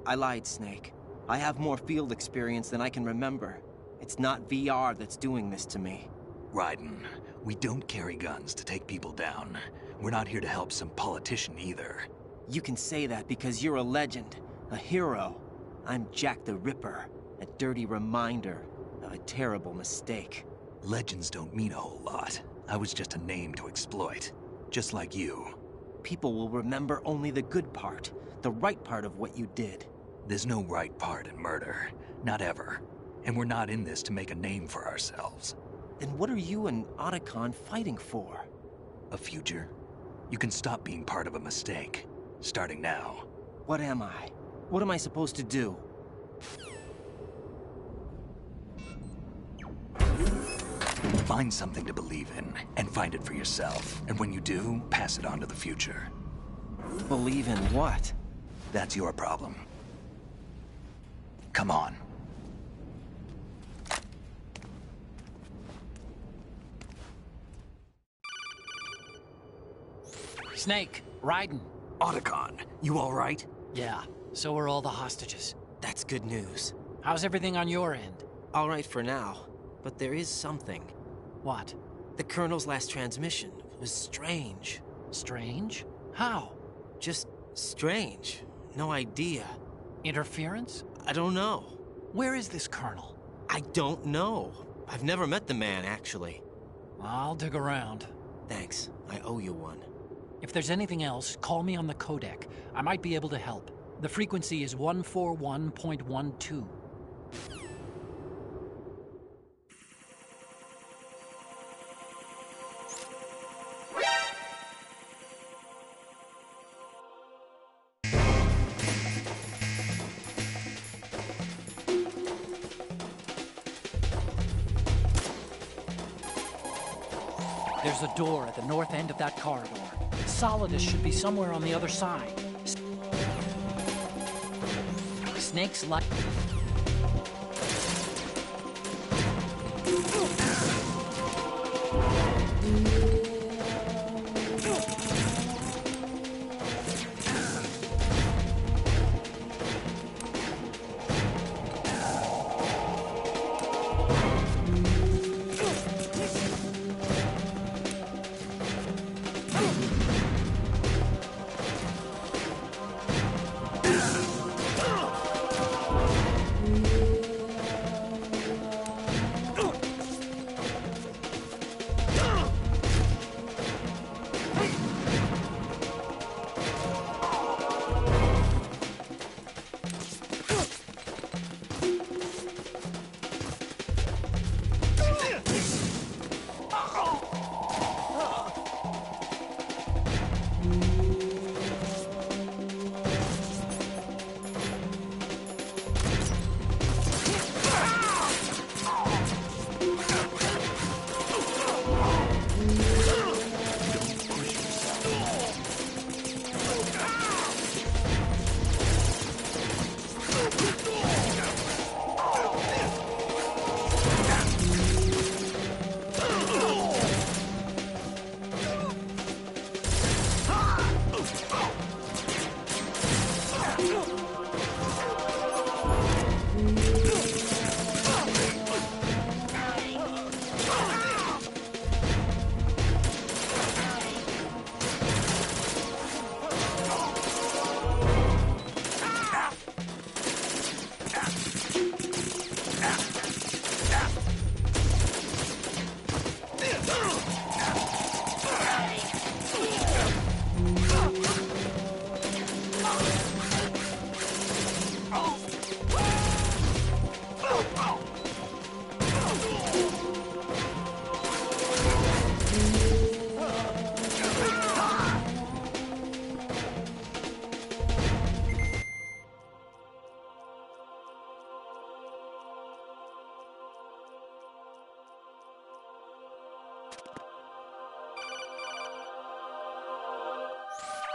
I lied, Snake. I have more field experience than I can remember. It's not VR that's doing this to me. Raiden, we don't carry guns to take people down. We're not here to help some politician either. You can say that because you're a legend, a hero. I'm Jack the Ripper, a dirty reminder of a terrible mistake. Legends don't mean a whole lot. I was just a name to exploit, just like you. People will remember only the good part, the right part of what you did. There's no right part in murder, not ever. And we're not in this to make a name for ourselves. Then what are you and Otacon fighting for? A future. You can stop being part of a mistake, starting now. What am I? What am I supposed to do? Find something to believe in, and find it for yourself. And when you do, pass it on to the future. Believe in what? That's your problem. Come on. Snake, Raiden. Otacon, you all right? Yeah, so are all the hostages. That's good news. How's everything on your end? All right for now, but there is something. What? The Colonel's last transmission was strange. Strange? How? Just strange. No idea. Interference? I don't know. Where is this Colonel? I don't know. I've never met the man, actually. I'll dig around. Thanks. I owe you one. If there's anything else, call me on the codec. I might be able to help. The frequency is 141.12. There's a door at the north end of that corridor. Solidus should be somewhere on the other side. Snake's like...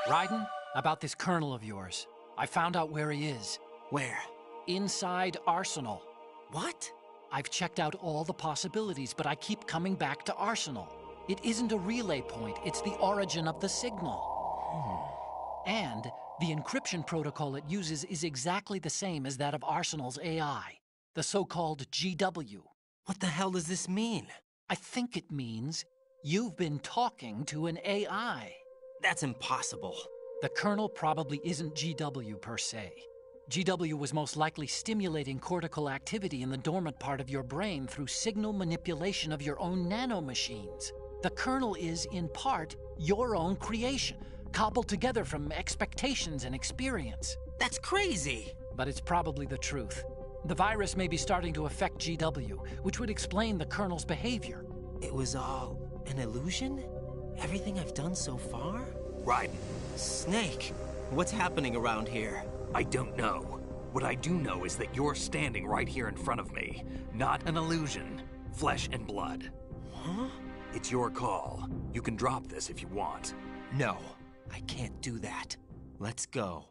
Raiden, about this colonel of yours. I found out where he is. Where? Inside Arsenal. What? I've checked out all the possibilities, but I keep coming back to Arsenal. It isn't a relay point, it's the origin of the signal. And the encryption protocol it uses is exactly the same as that of Arsenal's AI, the so-called GW. What the hell does this mean? I think it means you've been talking to an AI. That's impossible. The Colonel probably isn't GW per se. GW was most likely stimulating cortical activity in the dormant part of your brain through signal manipulation of your own nanomachines. The Colonel is, in part, your own creation, cobbled together from expectations and experience. That's crazy! But it's probably the truth. The virus may be starting to affect GW, which would explain the Colonel's behavior. It was all an illusion? Everything I've done so far? Raiden. Snake, what's happening around here? I don't know. What I do know is that you're standing right here in front of me. Not an illusion. Flesh and blood. Huh? It's your call. You can drop this if you want. No, I can't do that. Let's go.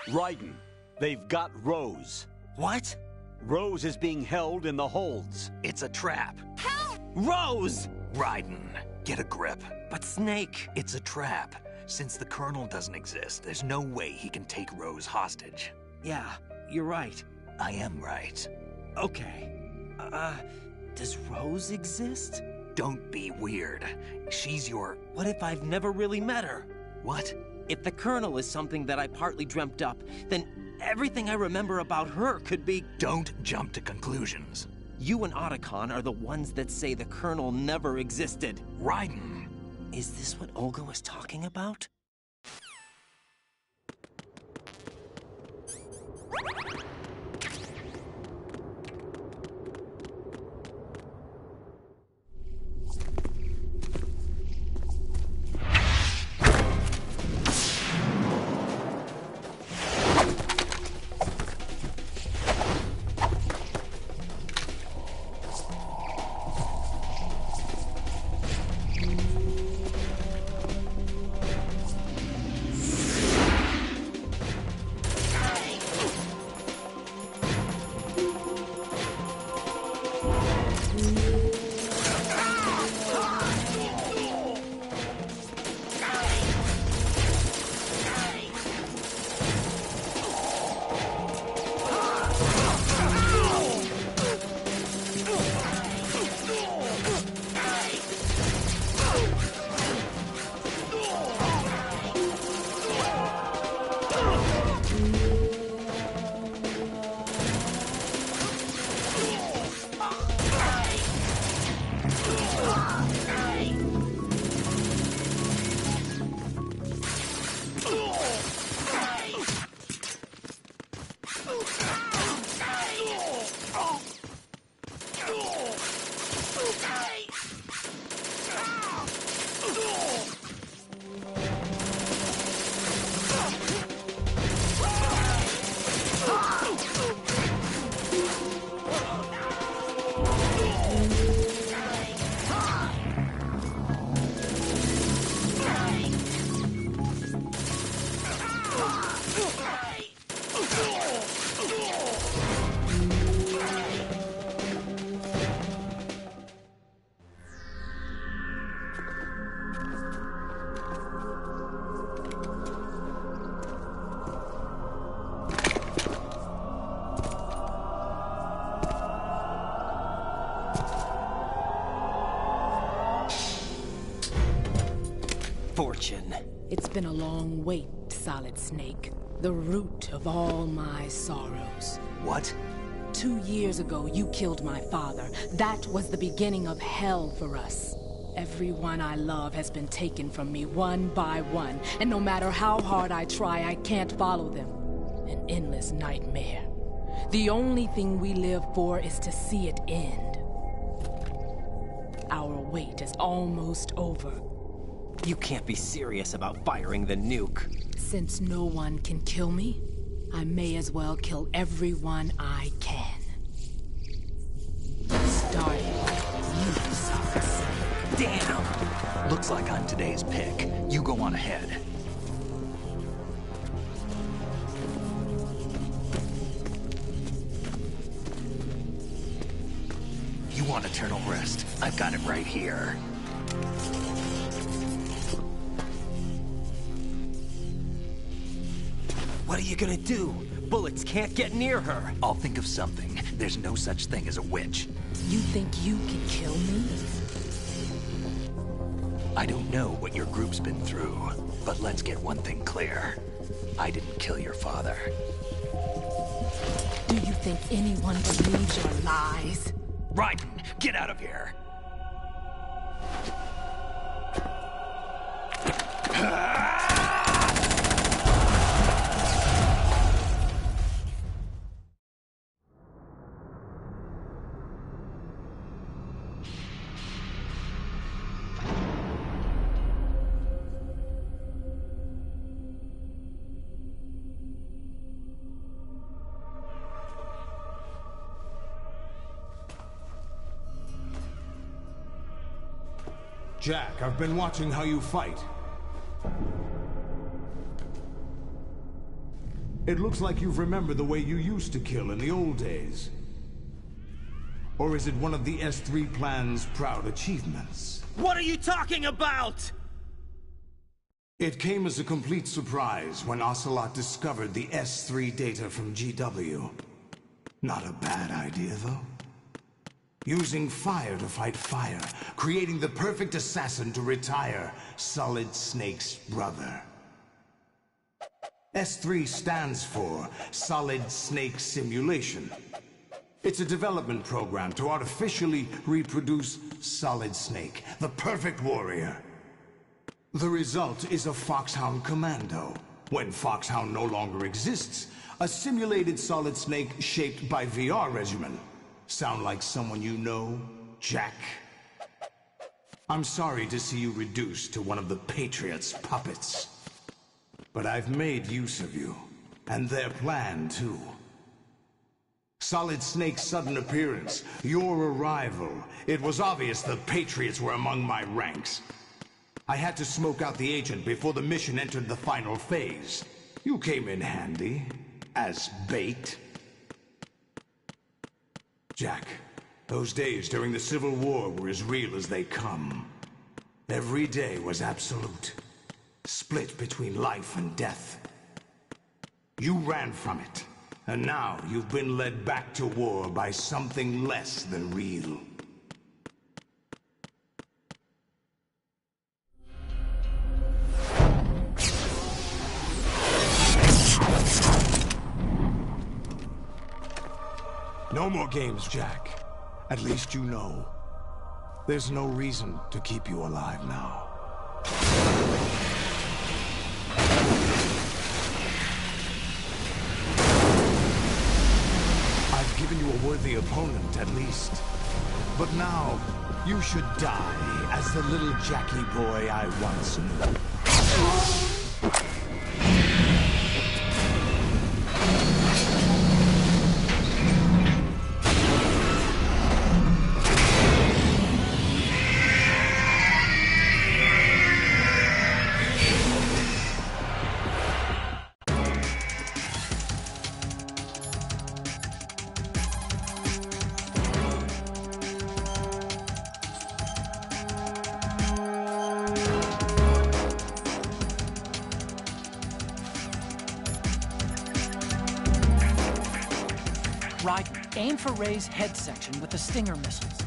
Raiden, they've got Rose. What? Rose is being held in the holds. It's a trap. Help! Rose! Raiden, get a grip. But Snake... It's a trap. Since the Colonel doesn't exist, there's no way he can take Rose hostage. Yeah, you're right. I am right. Okay. Does Rose exist? Don't be weird. She's your... What if I've never really met her? What? If the Colonel is something that I partly dreamt up, then everything I remember about her could be... Don't jump to conclusions. You and Otacon are the ones that say the Colonel never existed. Raiden! Is this what Olga was talking about? fortune. It's been a long wait, Solid Snake. The root of all my sorrows. What? 2 years ago, you killed my father. That was the beginning of hell for us. Everyone I love has been taken from me one by one, and no matter how hard I try, I can't follow them. An endless nightmare. The only thing we live for is to see it end. Our wait is almost over. You can't be serious about firing the nuke. Since no one can kill me, I may as well kill everyone I can. Starting with you, Solid Snake. Damn! Looks like I'm today's pick. You go on ahead. You want eternal rest? I've got it right here. What are you gonna do? Bullets can't get near her. I'll think of something. There's no such thing as a witch. You think you can kill me? I don't know what your group's been through, but let's get one thing clear. I didn't kill your father. Do you think anyone believes your lies? Raiden, get out of here! Jack, I've been watching how you fight. It looks like you've remembered the way you used to kill in the old days. Or is it one of the S3 plan's proud achievements? What are you talking about? It came as a complete surprise when Ocelot discovered the S3 data from GW. Not a bad idea, though. Using fire to fight fire, creating the perfect assassin to retire Solid Snake's brother. S3 stands for Solid Snake Simulation. It's a development program to artificially reproduce Solid Snake, the perfect warrior. The result is a Foxhound Commando. When Foxhound no longer exists, a simulated Solid Snake shaped by VR regimen. Sound like someone you know, Jack? I'm sorry to see you reduced to one of the Patriots' puppets. But I've made use of you, and their plan too. Solid Snake's sudden appearance, your arrival, it was obvious the Patriots were among my ranks. I had to smoke out the agent before the mission entered the final phase. You came in handy, as bait. Jack, those days during the Civil War were as real as they come. Every day was absolute, split between life and death. You ran from it, and now you've been led back to war by something less than real. No more games, Jack. At least you know. There's no reason to keep you alive now. I've given you a worthy opponent, at least. But now, you should die as the little Jackie boy I once knew. Aim for Ray's head section with the Stinger missiles.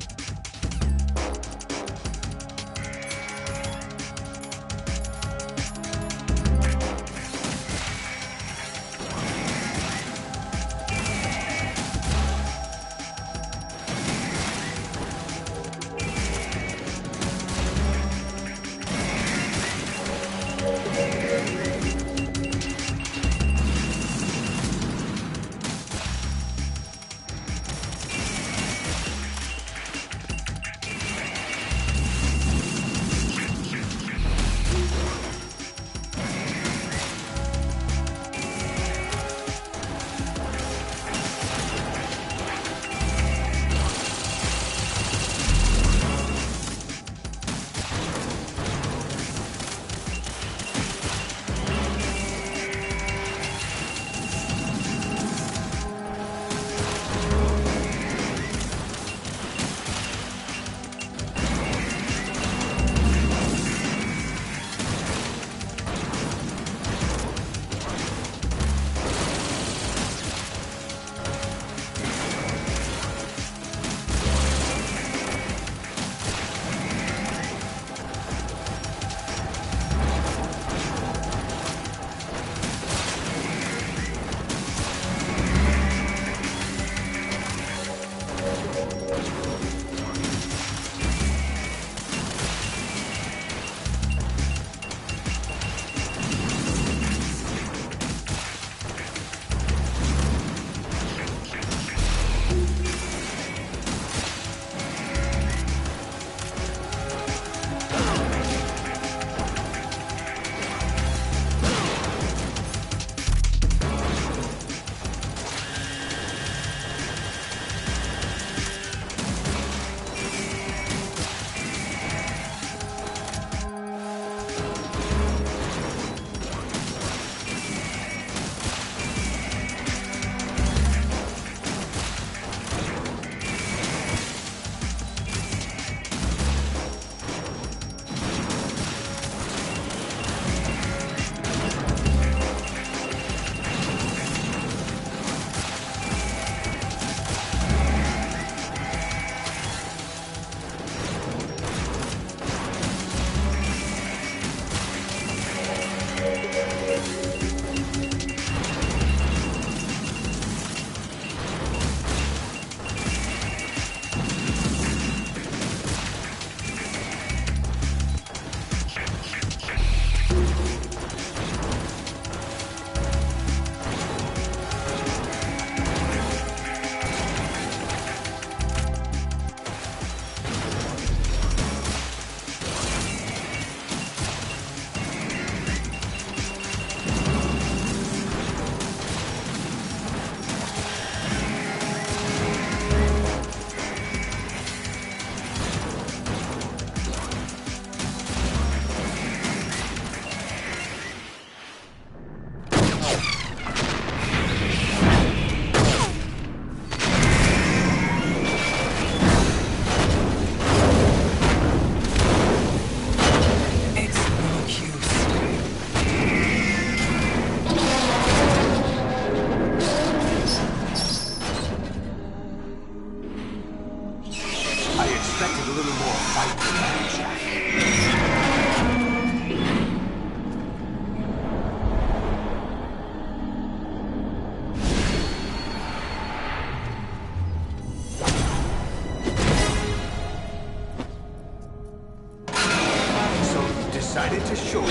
decided to show you.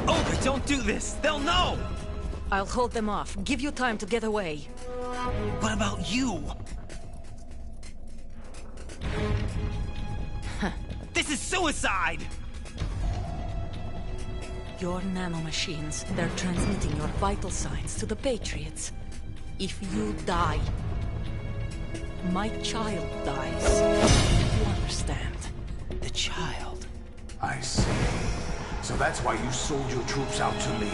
Olga, don't do this! They'll know! I'll hold them off. Give you time to get away. What about you? This is suicide! Your nanomachines, they're transmitting your vital signs to the Patriots. If you die, my child dies. You understand? The child? I see. So that's why you sold your troops out to me.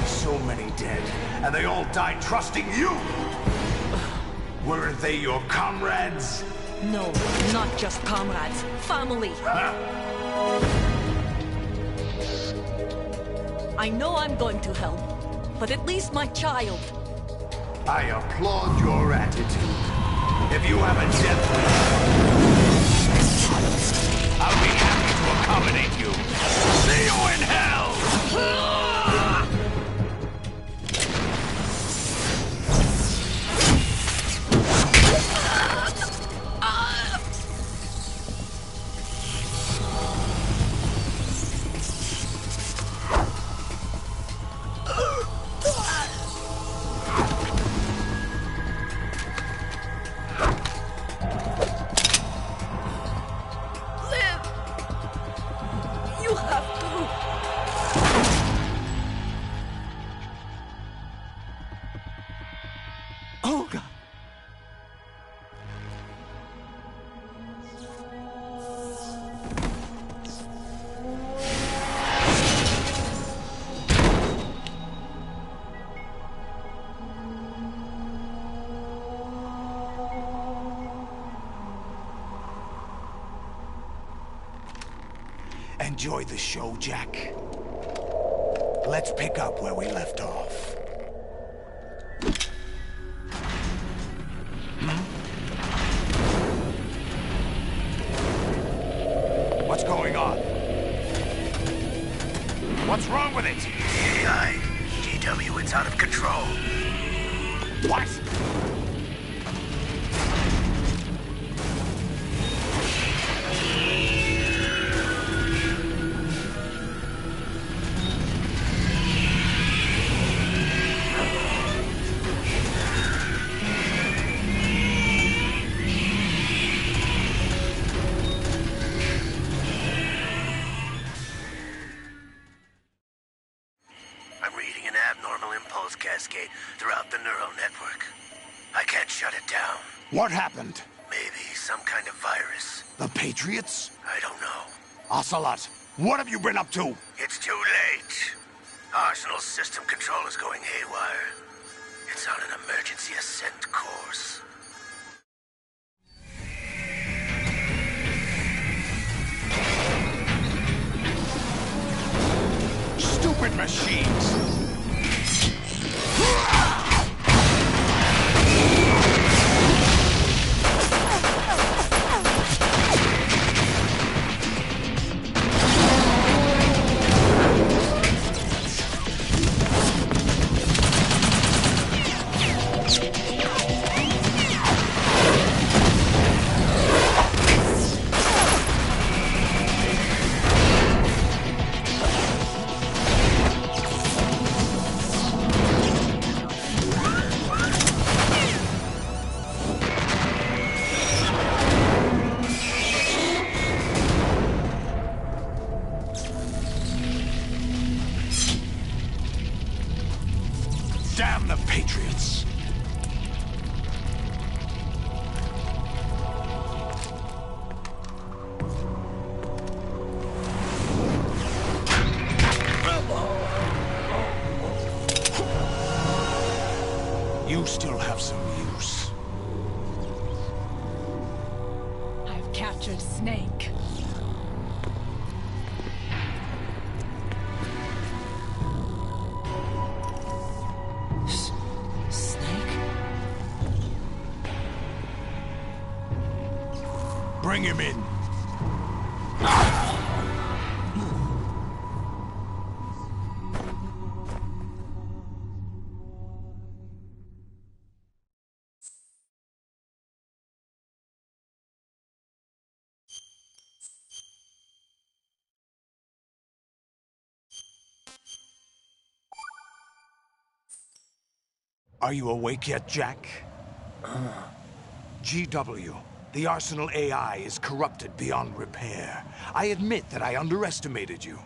So many dead, and they all died trusting you! Weren't they your comrades? No, not just comrades. Family! I know I'm going to help, but at least my child. I applaud your attitude. If you have a death wish, I'll be happy to accommodate you. See you in hell! Enjoy the show, Jack. Let's pick up where we left off. What's going on? What's wrong with it? AI, GW, it's out of control. What? Cascade throughout the neural network. I can't shut it down. What happened? Maybe some kind of virus. The Patriots? I don't know. Ocelot, what have you been up to? It's too late. Arsenal's system control is going haywire. It's on an emergency ascent course. Stupid machines! Damn the Patriots! You still have some use. I've captured Snake. Bring him in. Are you awake yet, Jack? GW, the Arsenal AI is corrupted beyond repair. I admit that I underestimated you.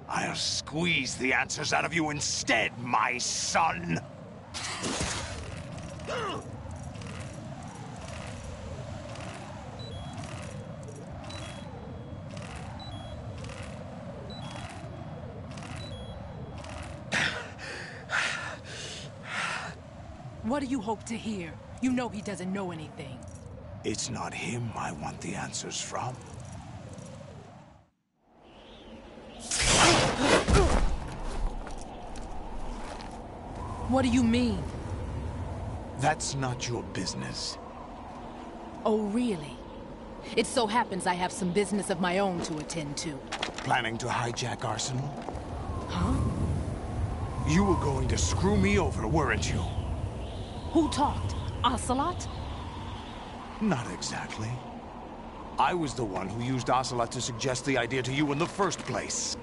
I'll squeeze the answers out of you instead, my son! What do you hope to hear? You know he doesn't know anything. It's not him I want the answers from. What do you mean? That's not your business. Oh, really? It so happens I have some business of my own to attend to. Planning to hijack Arsenal? Huh? You were going to screw me over, weren't you? Who talked? Ocelot? Not exactly. I was the one who used Ocelot to suggest the idea to you in the first place.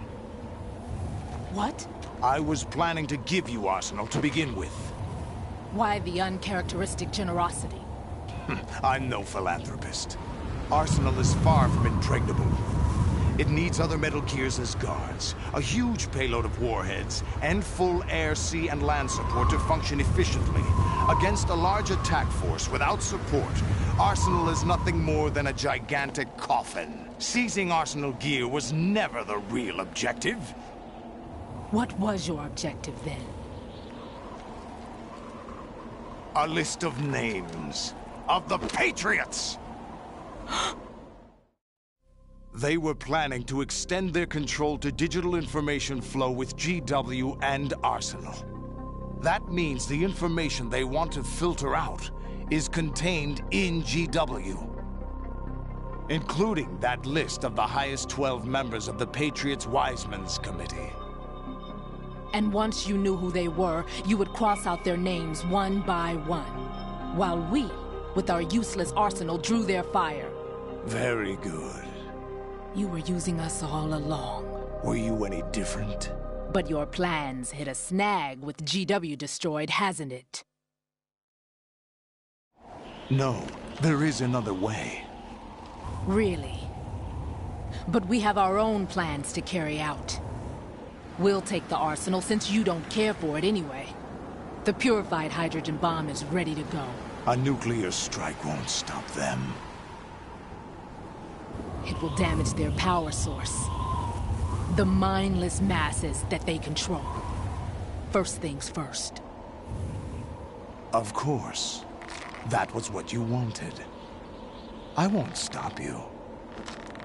What? I was planning to give you Arsenal to begin with. Why the uncharacteristic generosity? I'm no philanthropist. Arsenal is far from impregnable. It needs other Metal Gears as guards, a huge payload of warheads, and full air, sea, and land support to function efficiently. Against a large attack force without support, Arsenal is nothing more than a gigantic coffin. Seizing Arsenal gear was never the real objective. What was your objective then? A list of names of the Patriots! They were planning to extend their control to digital information flow with GW and Arsenal. That means the information they want to filter out is contained in GW, including that list of the highest 12 members of the Patriots' Wiseman's Committee. And once you knew who they were, you would cross out their names one by one, while we, with our useless arsenal, drew their fire. Very good. You were using us all along. Were you any different? But your plans hit a snag with GW destroyed, hasn't it? No, there is another way. Really? But we have our own plans to carry out. We'll take the arsenal since you don't care for it anyway. The purified hydrogen bomb is ready to go. A nuclear strike won't stop them. It will damage their power source. The mindless masses that they control. First things first. Of course. That was what you wanted. I won't stop you.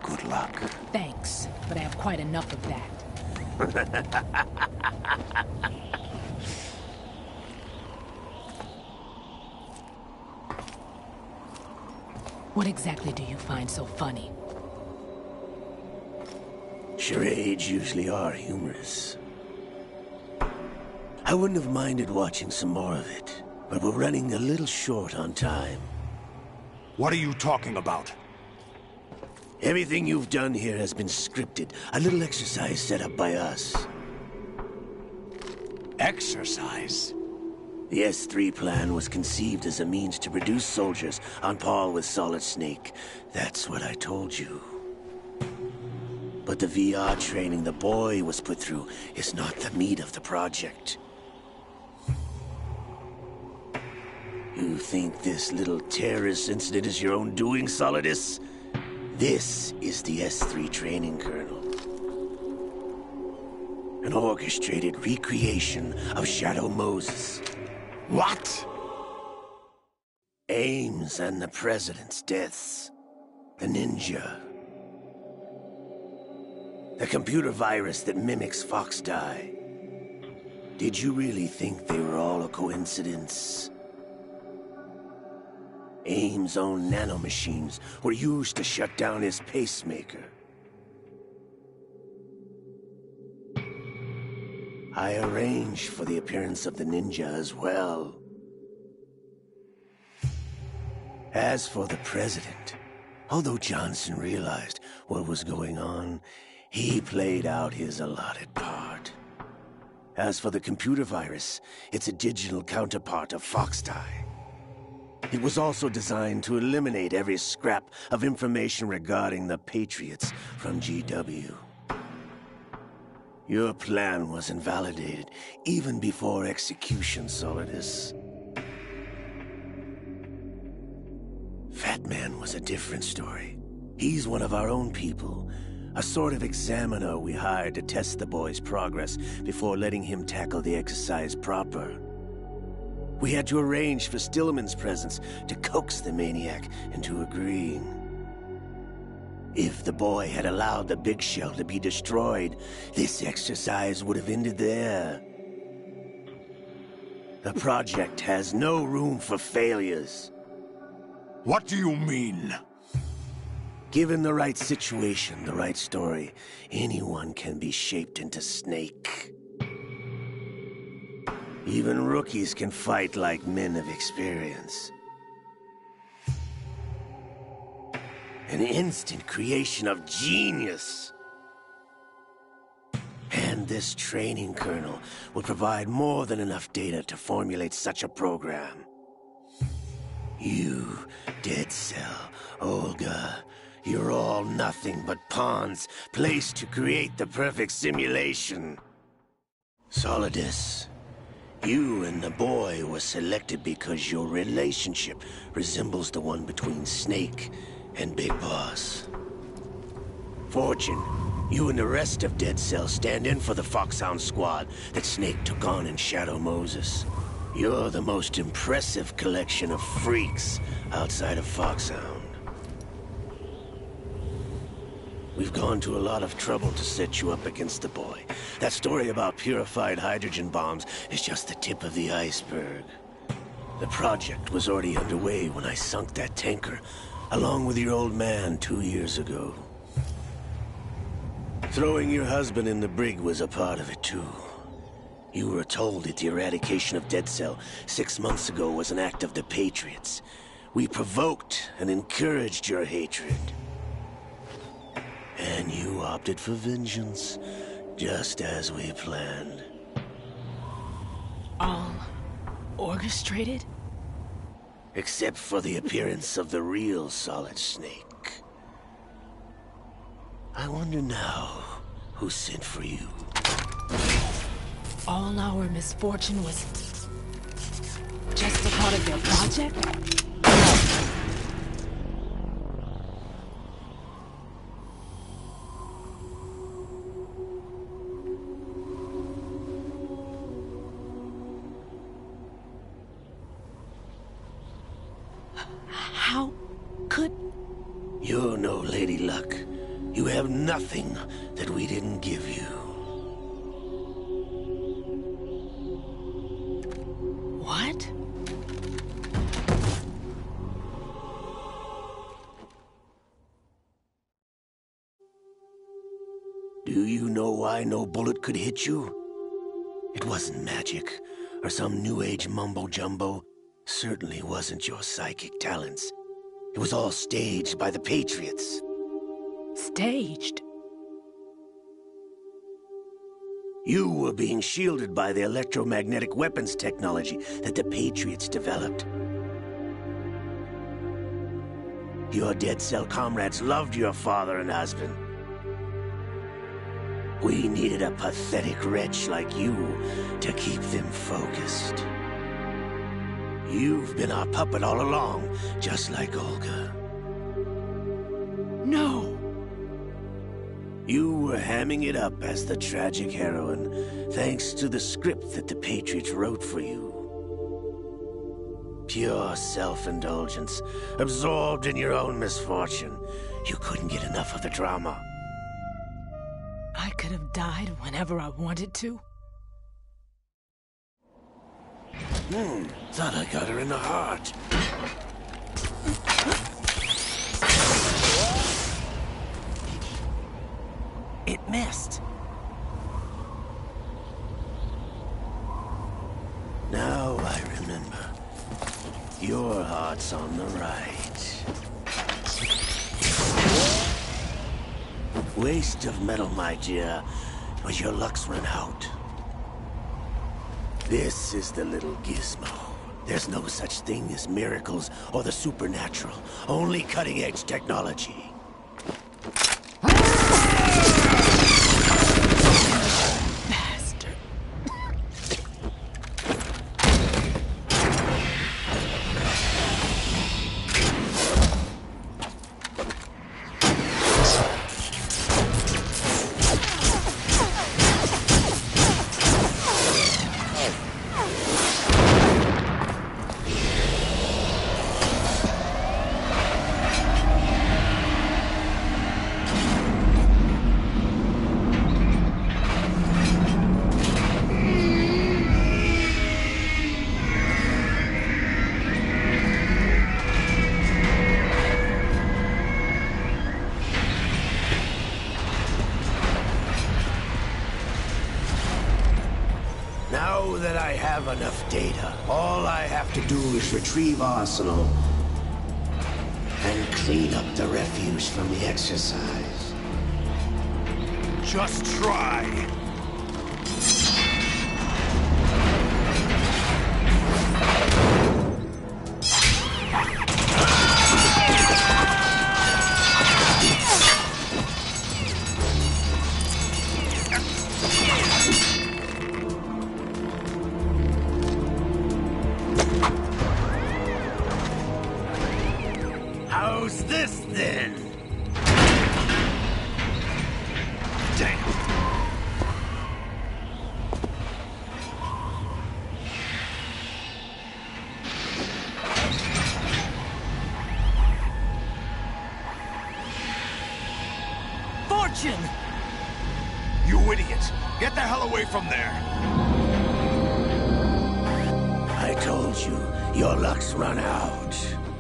Good luck. Thanks, but I have quite enough of that. What exactly do you find so funny? Charades usually are humorous. I wouldn't have minded watching some more of it, but we're running a little short on time. What are you talking about? Everything you've done here has been scripted. A little exercise set up by us. Exercise? The S3 plan was conceived as a means to produce soldiers on par with Solid Snake. That's what I told you. But the VR training the boy was put through is not the meat of the project. You think this little terrorist incident is your own doing, Solidus? This is the S3 training kernel. An orchestrated recreation of Shadow Moses. What? Ames and the President's deaths. The ninja. The computer virus that mimics Foxdie. Did you really think they were all a coincidence? Ames' own nanomachines were used to shut down his pacemaker. I arranged for the appearance of the ninja as well. As for the President, Although Johnson realized what was going on, he played out his allotted part. As for the computer virus, it's a digital counterpart of Foxdie. It was also designed to eliminate every scrap of information regarding the Patriots from GW. Your plan was invalidated even before execution, Solidus. Fat Man was a different story. He's one of our own people, a sort of examiner we hired to test the boy's progress before letting him tackle the exercise proper. We had to arrange for Stillman's presence to coax the maniac into agreeing. If the boy had allowed the big shell to be destroyed, this exercise would have ended there. The project has no room for failures. What do you mean? Given the right situation, the right story, anyone can be shaped into Snake. Even rookies can fight like men of experience. An instant creation of genius. And this training kernel will provide more than enough data to formulate such a program. You, Dead Cell, Olga, you're all nothing but pawns placed to create the perfect simulation. Solidus, you and the boy were selected because your relationship resembles the one between Snake and Big Boss. Fortune, you and the rest of Dead Cell stand in for the Foxhound squad that Snake took on in Shadow Moses. You're the most impressive collection of freaks outside of Foxhound. We've gone to a lot of trouble to set you up against the boy. That story about purified hydrogen bombs is just the tip of the iceberg. The project was already underway when I sunk that tanker, along with your old man 2 years ago. Throwing your husband in the brig was a part of it too. You were told that the eradication of Dead Cell 6 months ago was an act of the Patriots. We provoked and encouraged your hatred. And you opted for vengeance, just as we planned. All orchestrated? Except for the appearance of the real Solid Snake. I wonder now who sent for you. All our misfortune was just a part of their project? How could... You're no Lady Luck. You have nothing that we didn't give you. What? Do you know why no bullet could hit you? It wasn't magic, or some new age mumbo-jumbo. Certainly wasn't your psychic talents. It was all staged by the Patriots. Staged? You were being shielded by the electromagnetic weapons technology that the Patriots developed. Your Dead Cell comrades loved your father and husband. We needed a pathetic wretch like you to keep them focused. You've been our puppet all along, just like Olga. No! You were hamming it up as the tragic heroine, thanks to the script that the Patriots wrote for you. Pure self-indulgence, absorbed in your own misfortune. You couldn't get enough of the drama. I could have died whenever I wanted to. Thought I got her in the heart. It missed. Now I remember. Your heart's on the right. Waste of metal, my dear, but your luck's run out. This is the little gizmo. There's no such thing as miracles or the supernatural, only cutting-edge technology. Now that I have enough data, all I have to do is retrieve Arsenal and clean up the refuse from the exercise. Just try. How's this, then? Damn. Fortune! You idiot! Get the hell away from there! I told you, your luck's run out.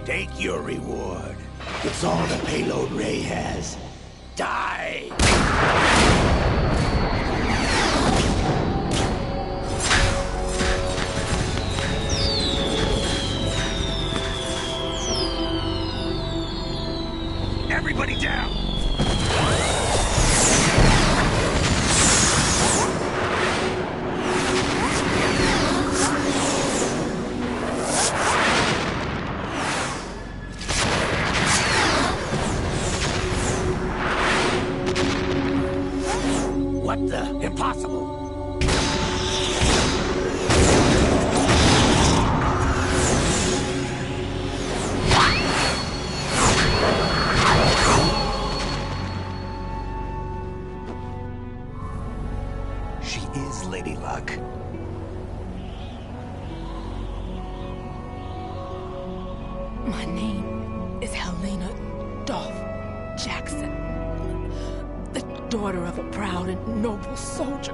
Take your reward. It's all the payload Ray has. Die! Everybody down! What the? Impossible! She is Lady Luck. My name is Helena Dolph Jackson, the daughter of a proud and noble soldier.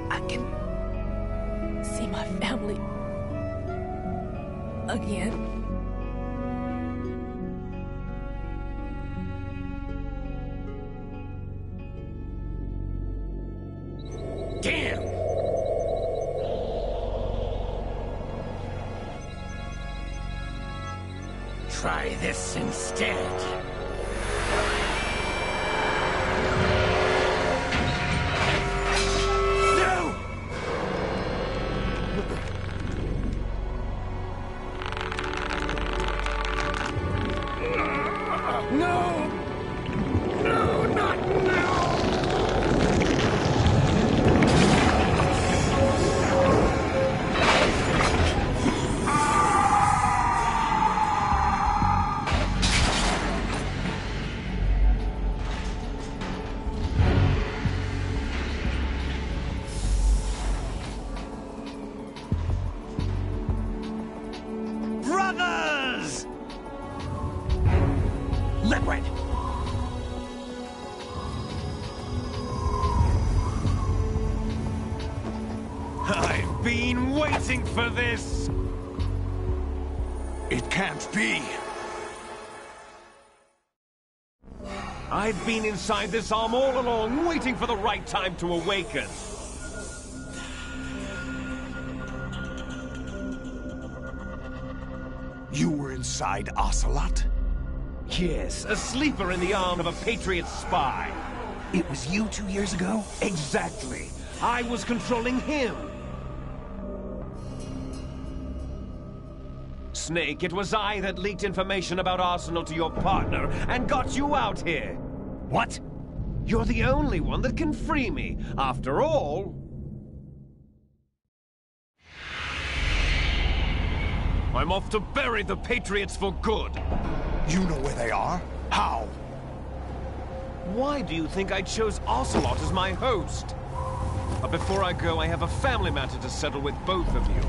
I can see my family again. Damn! Try this instead. No! No! No, not now! Brothers! Liquid! I've been waiting for this! It can't be! I've been inside this arm all along, waiting for the right time to awaken. alongside Ocelot? Yes, a sleeper in the arm of a Patriot spy. It was you 2 years ago? Exactly. I was controlling him. Snake, it was I that leaked information about Arsenal to your partner and got you out here. What? You're the only one that can free me. After all... I'm off to bury the Patriots for good. You know where they are? How? Why do you think I chose Ocelot as my host? But before I go, I have a family matter to settle with both of you.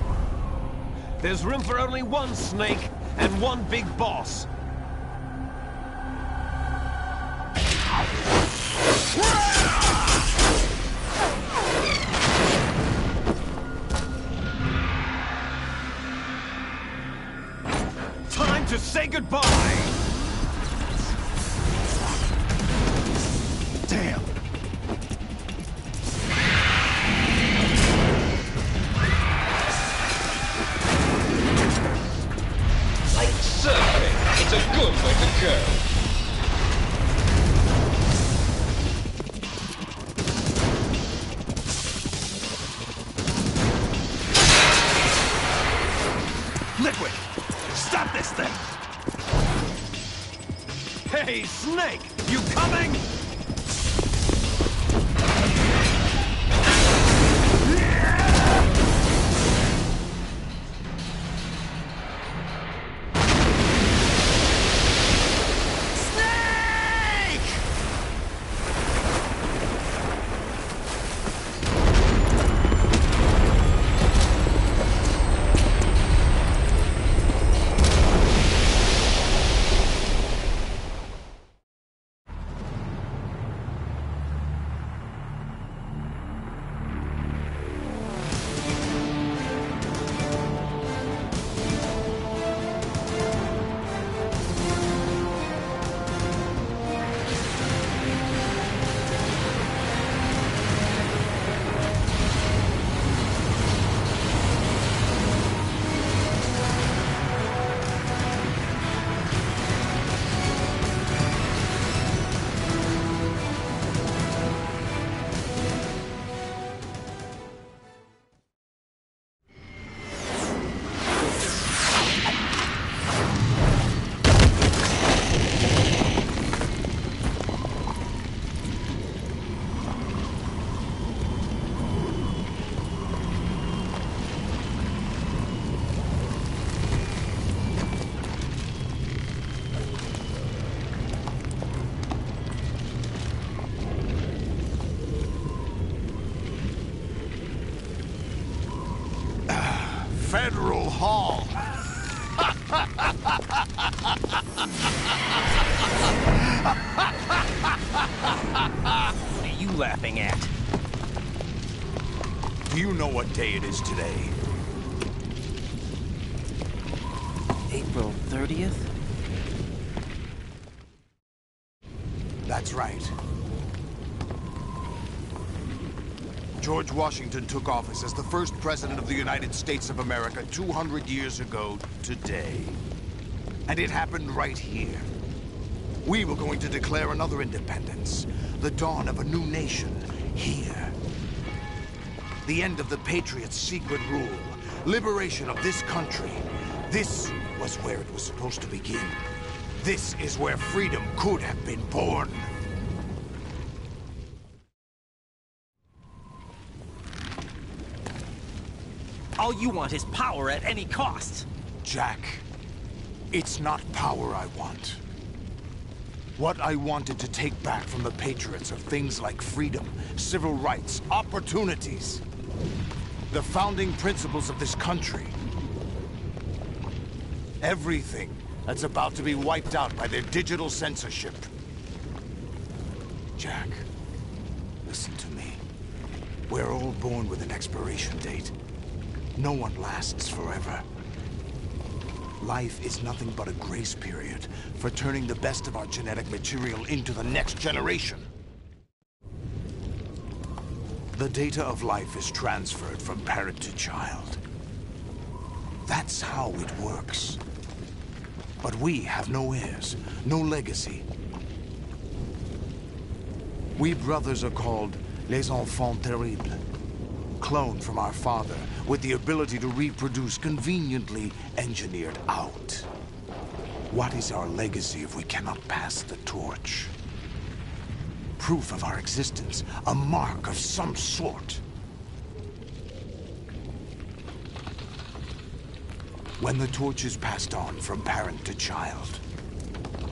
There's room for only one Snake and one big boss. Time to say goodbye! Damn! Like surfing, it's a good way to go. Liquid! Stop this thing! Hey, Snake! You coming? Federal Hall. What are you laughing at? Do you know what day it is today? April 30th? That's right. George Washington took office as the first president of the United States of America 200 years ago today. And it happened right here. We were going to declare another independence, the dawn of a new nation, here. The end of the Patriots' secret rule, liberation of this country. This was where it was supposed to begin. This is where freedom could have been born. All you want is power at any cost. Jack, it's not power I want. What I wanted to take back from the Patriots are things like freedom, civil rights, opportunities. The founding principles of this country. Everything that's about to be wiped out by their digital censorship. Jack, listen to me. We're all born with an expiration date. No one lasts forever. Life is nothing but a grace period for turning the best of our genetic material into the next generation. The data of life is transferred from parent to child. That's how it works. But we have no heirs, no legacy. We brothers are called les enfants terribles. Cloned from our father, with the ability to reproduce conveniently engineered out. What is our legacy if we cannot pass the torch? Proof of our existence, a mark of some sort. When the torch is passed on from parent to child,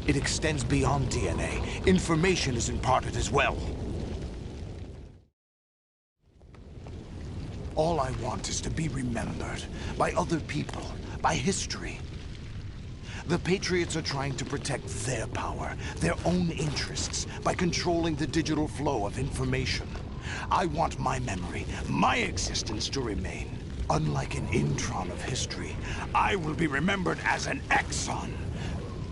it extends beyond DNA. Information is imparted as well. All I want is to be remembered by other people, by history. The Patriots are trying to protect their power, their own interests, by controlling the digital flow of information. I want my memory, my existence to remain. Unlike an intron of history, I will be remembered as an exon.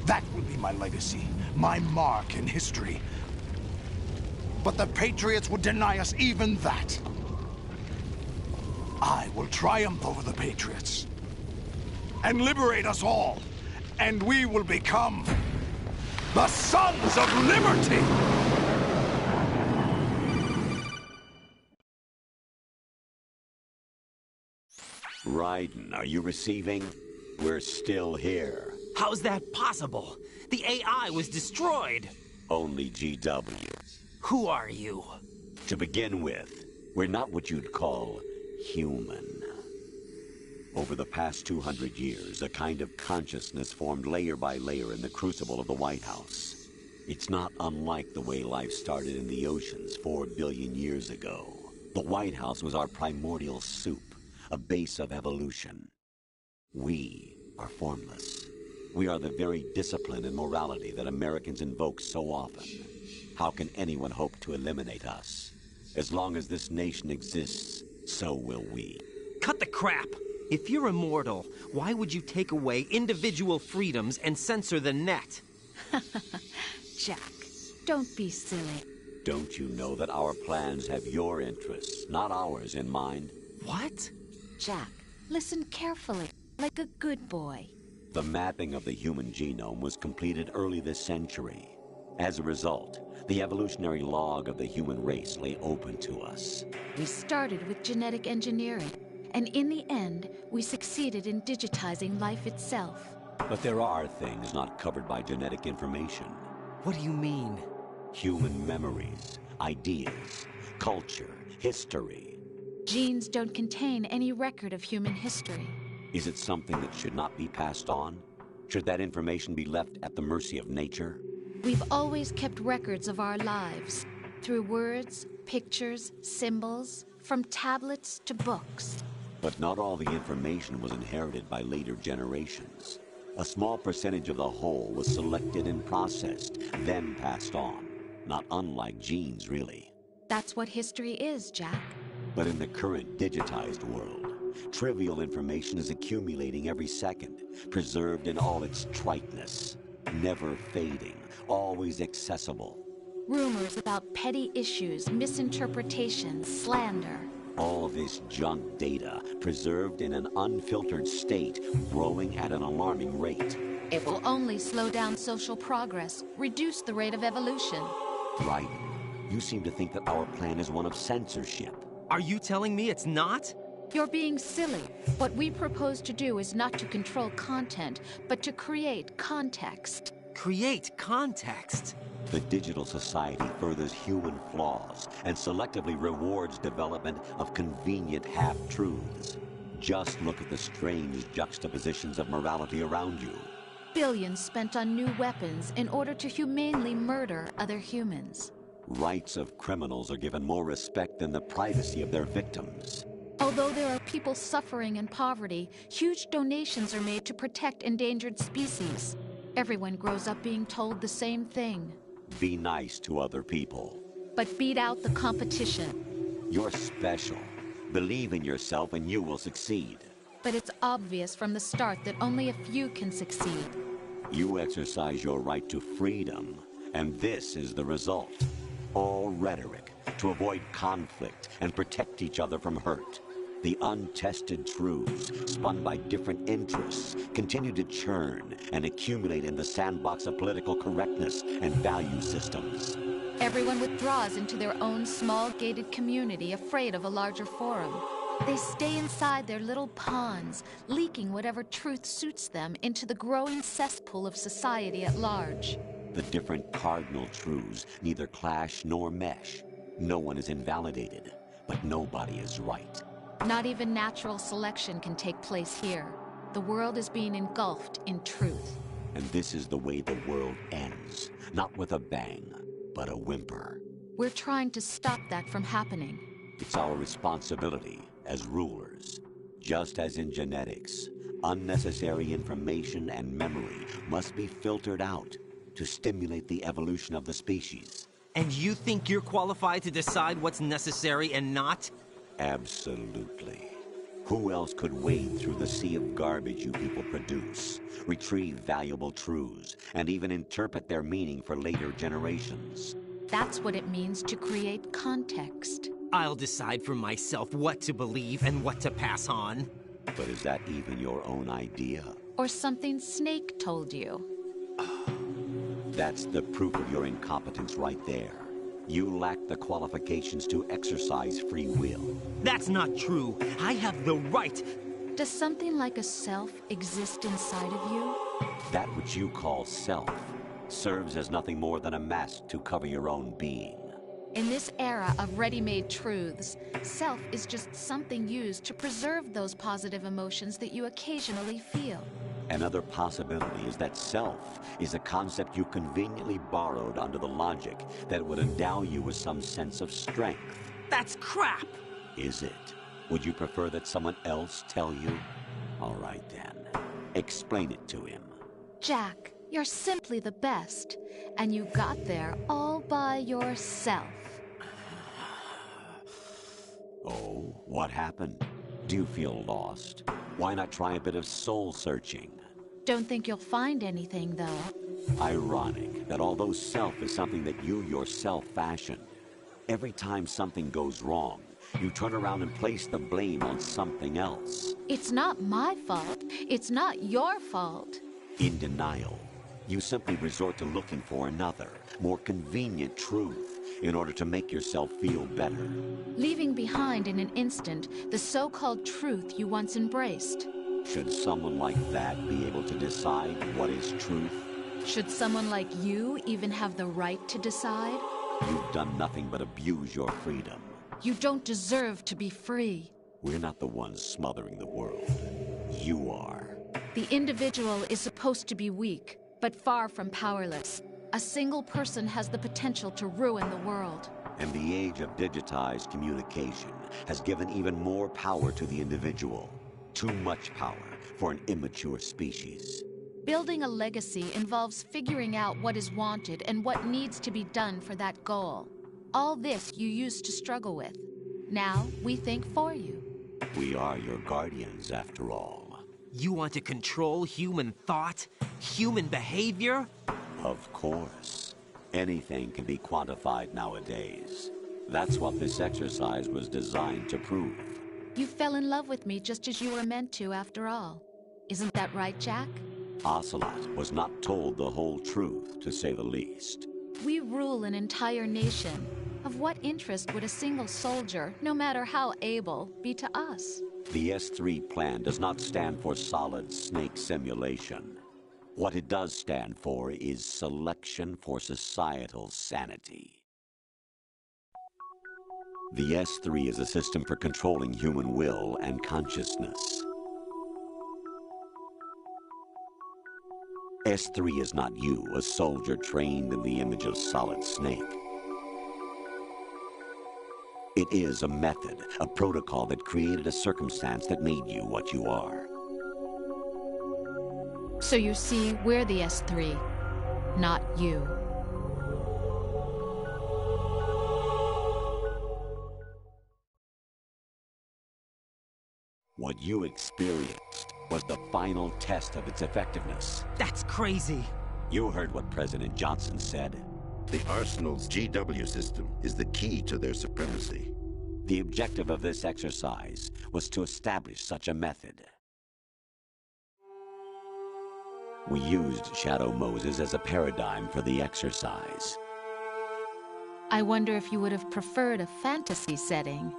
That will be my legacy, my mark in history. But the Patriots would deny us even that. I will triumph over the Patriots and liberate us all, and we will become the Sons of Liberty! Raiden, are you receiving? We're still here. How's that possible? The AI was destroyed. Only GW. Who are you? To begin with, we're not what you'd call human. Over the past 200 years, a kind of consciousness formed layer by layer in the crucible of the White House. It's not unlike the way life started in the oceans 4 billion years ago. The White House was our primordial soup, a base of evolution. We are formless. We are the very discipline and morality that Americans invoke so often. How can anyone hope to eliminate us? As long as this nation exists, so will we. Cut the crap! If you're immortal, why would you take away individual freedoms and censor the net? Jack, don't be silly. Don't you know that our plans have your interests, not ours, in mind? What? Jack, listen carefully, like a good boy. The mapping of the human genome was completed early this century. As a result, the evolutionary log of the human race lay open to us. We started with genetic engineering, and in the end, we succeeded in digitizing life itself. But there are things not covered by genetic information. What do you mean? Human memories, ideas, culture, history. Genes don't contain any record of human history. Is it something that should not be passed on? Should that information be left at the mercy of nature? We've always kept records of our lives, through words, pictures, symbols, from tablets to books. But not all the information was inherited by later generations. A small percentage of the whole was selected and processed, then passed on. Not unlike genes, really. That's what history is, Jack. But in the current digitized world, trivial information is accumulating every second, preserved in all its triteness, never fading, always accessible. Rumors about petty issues, misinterpretations, slander. All this junk data, preserved in an unfiltered state, growing at an alarming rate. It will only slow down social progress, reduce the rate of evolution. Right. You seem to think that our plan is one of censorship. Are you telling me it's not? You're being silly. What we propose to do is not to control content, but to create context. Create context? The digital society furthers human flaws and selectively rewards development of convenient half-truths. Just look at the strange juxtapositions of morality around you. Billions spent on new weapons in order to humanely murder other humans. Rights of criminals are given more respect than the privacy of their victims. Although there are people suffering in poverty, huge donations are made to protect endangered species. Everyone grows up being told the same thing. Be nice to other people. But beat out the competition. You're special. Believe in yourself and you will succeed. But it's obvious from the start that only a few can succeed. You exercise your right to freedom, and this is the result. All rhetoric to avoid conflict and protect each other from hurt. The untested truths, spun by different interests, continue to churn and accumulate in the sandbox of political correctness and value systems. Everyone withdraws into their own small gated community, afraid of a larger forum. They stay inside their little ponds, leaking whatever truth suits them into the growing cesspool of society at large. The different cardinal truths neither clash nor mesh. No one is invalidated, but nobody is right. Not even natural selection can take place here. The world is being engulfed in truth. And this is the way the world ends. Not with a bang, but a whimper. We're trying to stop that from happening. It's our responsibility as rulers. Just as in genetics, unnecessary information and memory must be filtered out to stimulate the evolution of the species. And you think you're qualified to decide what's necessary and not? Absolutely. Who else could wade through the sea of garbage you people produce, retrieve valuable truths, and even interpret their meaning for later generations? That's what it means to create context. I'll decide for myself what to believe and what to pass on. But is that even your own idea? Or something Snake told you? That's the proof of your incompetence right there. You lack the qualifications to exercise free will. That's not true. I have the right. Does something like a self exist inside of you? That which you call self serves as nothing more than a mask to cover your own being. In this era of ready-made truths, self is just something used to preserve those positive emotions that you occasionally feel. Another possibility is that self is a concept you conveniently borrowed under the logic that would endow you with some sense of strength. That's crap! Is it? Would you prefer that someone else tell you? All right then. Explain it to him. Jack, you're simply the best, and you got there all by yourself. Oh, what happened? Do you feel lost? Why not try a bit of soul-searching? Don't think you'll find anything, though. Ironic that although self is something that you yourself fashioned, every time something goes wrong, you turn around and place the blame on something else. It's not my fault. It's not your fault. In denial, you simply resort to looking for another, more convenient truth in order to make yourself feel better. Leaving behind in an instant the so-called truth you once embraced. Should someone like that be able to decide what is truth? Should someone like you even have the right to decide? You've done nothing but abuse your freedom. You don't deserve to be free. We're not the ones smothering the world. You are. The individual is supposed to be weak, but far from powerless. A single person has the potential to ruin the world. And the age of digitized communication has given even more power to the individual. Too much power for an immature species. Building a legacy involves figuring out what is wanted and what needs to be done for that goal. All this you used to struggle with. Now we think for you. We are your guardians, after all. You want to control human thought? Human behavior? Of course. Anything can be quantified nowadays. That's what this exercise was designed to prove. You fell in love with me just as you were meant to, after all. Isn't that right, Jack? Ocelot was not told the whole truth, to say the least. We rule an entire nation. Of what interest would a single soldier, no matter how able, be to us? The S3 plan does not stand for solid snake simulation. What it does stand for is selection for societal sanity. The S3 is a system for controlling human will and consciousness. S3 is not you, a soldier trained in the image of Solid Snake. It is a method, a protocol that created a circumstance that made you what you are. So you see, we're the S3, not you. What you experienced was the final test of its effectiveness. That's crazy. You heard what President Johnson said. The Arsenal's GW system is the key to their supremacy. The objective of this exercise was to establish such a method. We used Shadow Moses as a paradigm for the exercise. I wonder if you would have preferred a fantasy setting.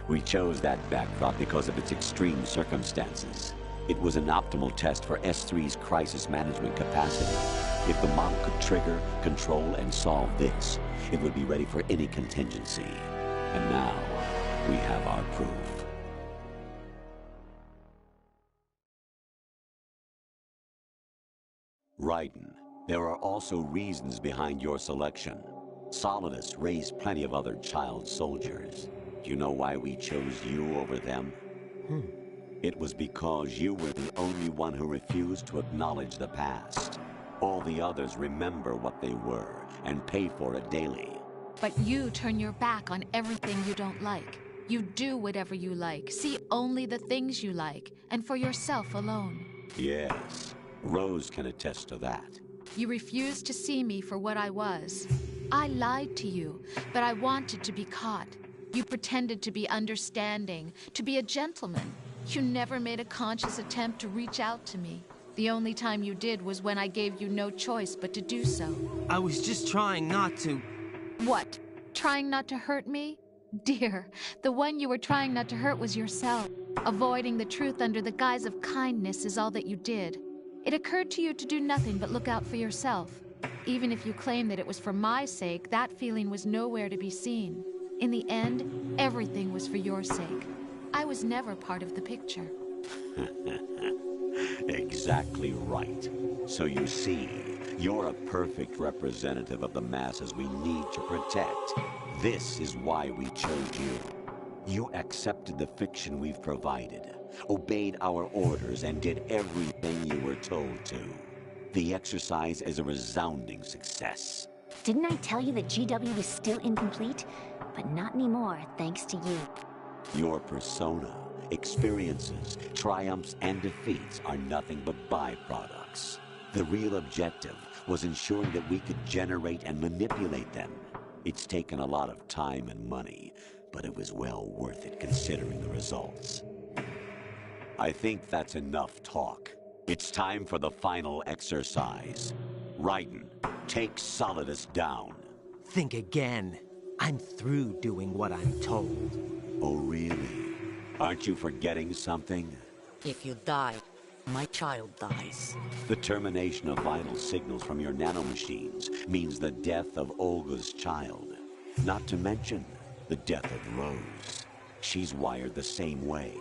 We chose that backdrop because of its extreme circumstances. It was an optimal test for S3's crisis management capacity. If the model could trigger, control, and solve this, it would be ready for any contingency. And now, we have our proof. Raiden, there are also reasons behind your selection. Solidus raised plenty of other child soldiers. Do you know why we chose you over them? It was because you were the only one who refused to acknowledge the past. All the others remember what they were and pay for it daily. But you turn your back on everything you don't like. You do whatever you like, see only the things you like, and for yourself alone. Yes, Rose can attest to that. You refused to see me for what I was. I lied to you, but I wanted to be caught. You pretended to be understanding, to be a gentleman. You never made a conscious attempt to reach out to me. The only time you did was when I gave you no choice but to do so. I was just trying not to... What? Trying not to hurt me? Dear, the one you were trying not to hurt was yourself. Avoiding the truth under the guise of kindness is all that you did. It occurred to you to do nothing but look out for yourself. Even if you claim that it was for my sake, that feeling was nowhere to be seen. In the end, everything was for your sake. I was never part of the picture. Exactly right. So you see, you're a perfect representative of the masses we need to protect. This is why we chose you. You accepted the fiction we've provided, obeyed our orders, and did everything you were told to. The exercise is a resounding success. Didn't I tell you that GW was still incomplete? But not anymore, thanks to you. Your persona, experiences, triumphs, and defeats are nothing but byproducts. The real objective was ensuring that we could generate and manipulate them. It's taken a lot of time and money, but it was well worth it considering the results. I think that's enough talk. It's time for the final exercise. Raiden, take Solidus down. Think again. I'm through doing what I'm told. Oh, really? Aren't you forgetting something? If you die, my child dies. The termination of vital signals from your nanomachines means the death of Olga's child. Not to mention the death of Rose. She's wired the same way.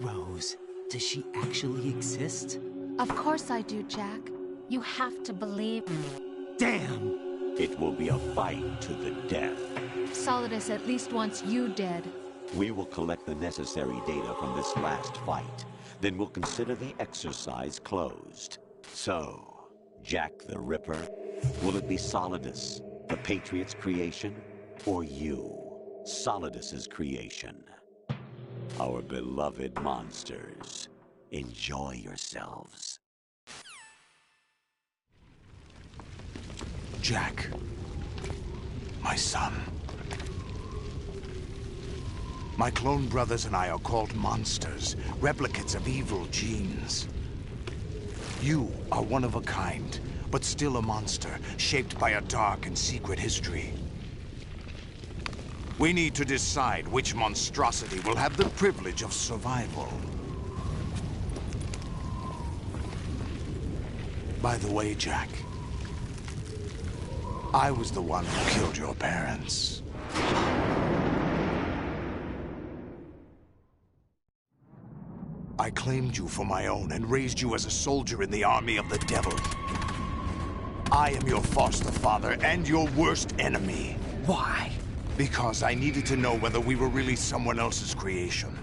Rose, does she actually exist? Of course I do, Jack. You have to believe me. Damn! It will be a fight to the death. Solidus at least wants you dead. We will collect the necessary data from this last fight. Then we'll consider the exercise closed. So, Jack the Ripper, will it be Solidus, the Patriot's creation, or you, Solidus's creation? Our beloved monsters, enjoy yourselves. Jack, my son. My clone brothers and I are called monsters, replicates of evil genes. You are one of a kind, but still a monster, shaped by a dark and secret history. We need to decide which monstrosity will have the privilege of survival. By the way, Jack, I was the one who killed your parents. I claimed you for my own and raised you as a soldier in the army of the devil. I am your foster father and your worst enemy. Why? Because I needed to know whether we were really someone else's creation.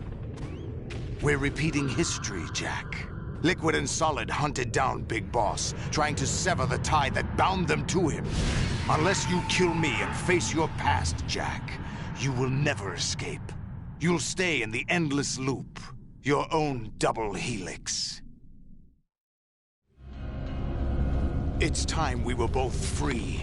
We're repeating history, Jack. Liquid and Solid hunted down Big Boss, trying to sever the tie that bound them to him. Unless you kill me and face your past, Jack, you will never escape. You'll stay in the endless loop. Your own double helix. It's time we were both free.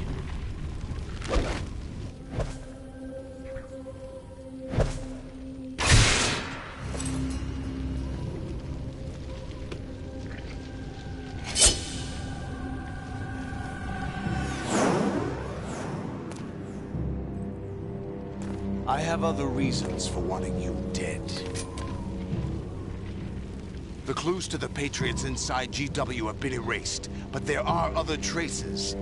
I have other reasons for wanting you dead. The clues to the Patriots inside GW have been erased, but there are other traces.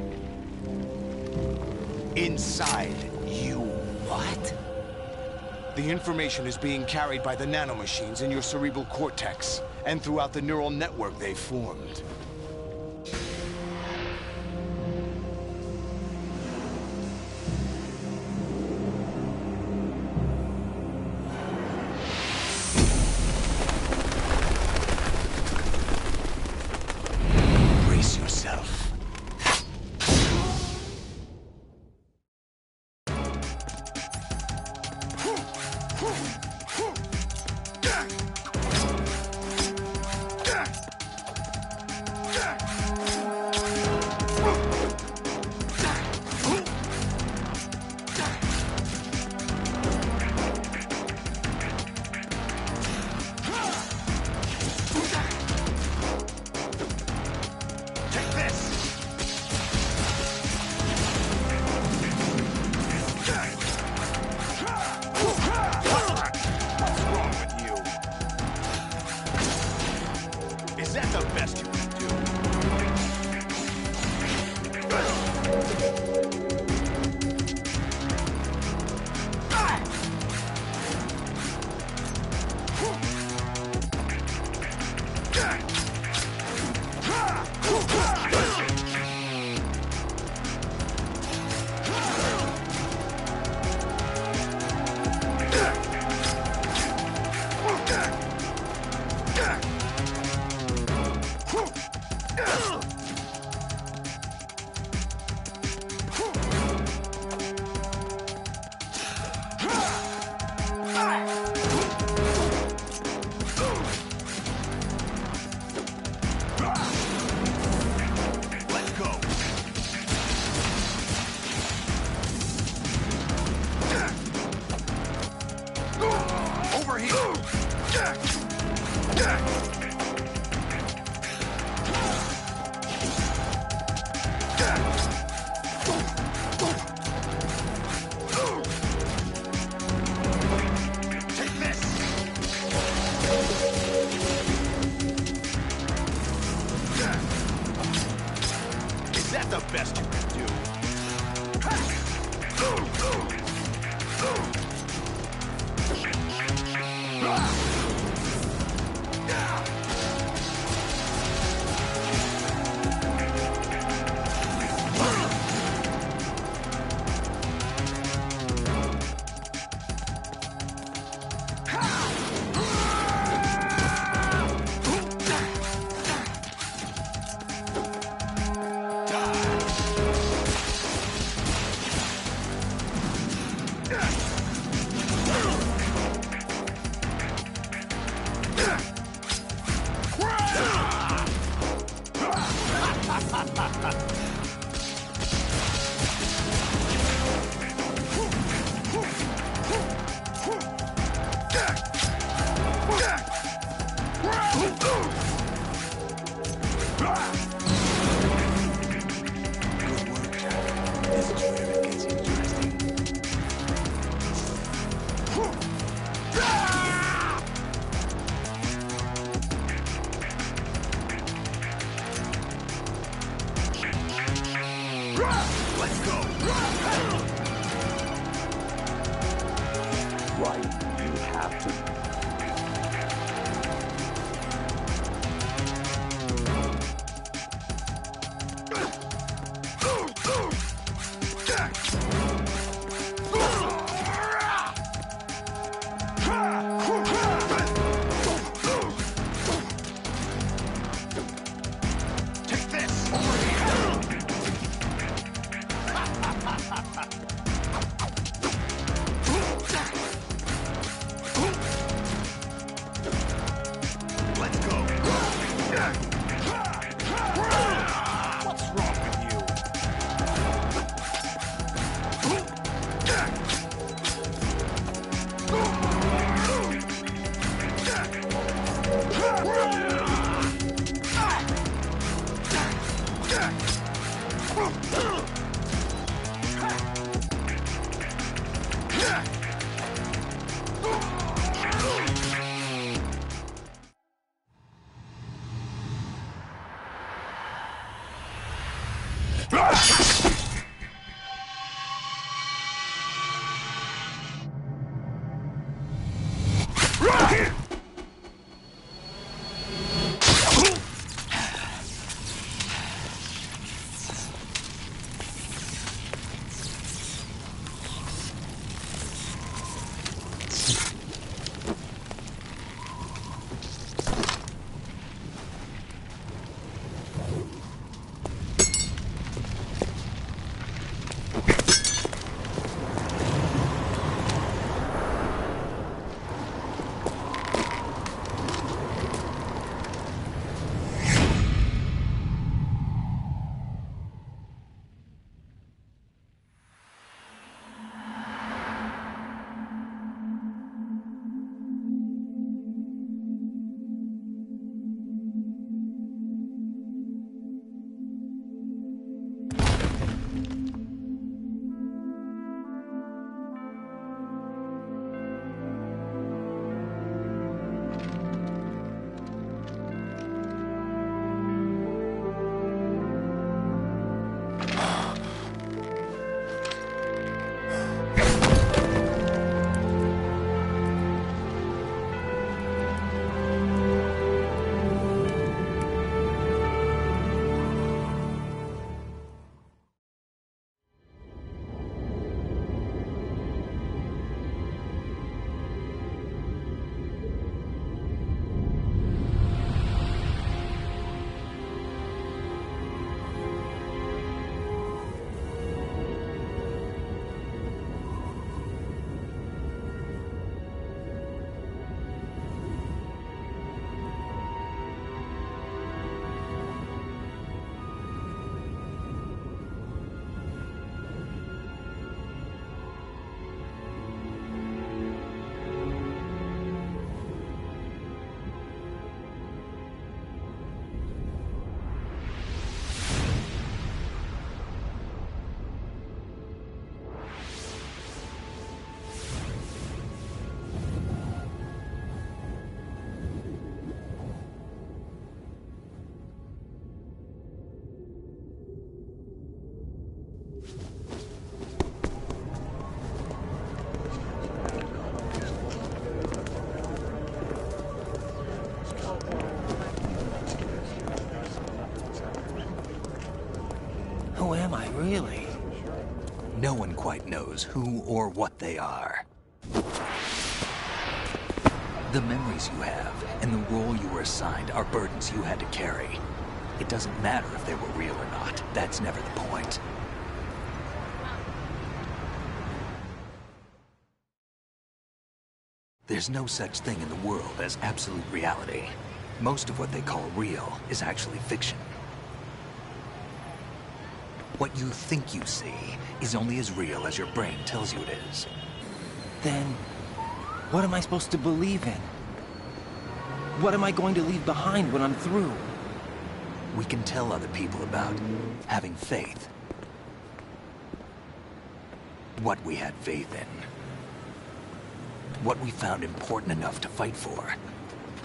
Inside you. What? The information is being carried by the nanomachines in your cerebral cortex, and throughout the neural network they've formed. Brace yourself. Who am I, really? No one quite knows who or what they are. The memories you have and the role you were assigned are burdens you had to carry. It doesn't matter if they were real or not. That's never the point. There's no such thing in the world as absolute reality. Most of what they call real is actually fiction. What you think you see is only as real as your brain tells you it is. Then, what am I supposed to believe in? What am I going to leave behind when I'm through? We can tell other people about having faith. What we had faith in. What we found important enough to fight for.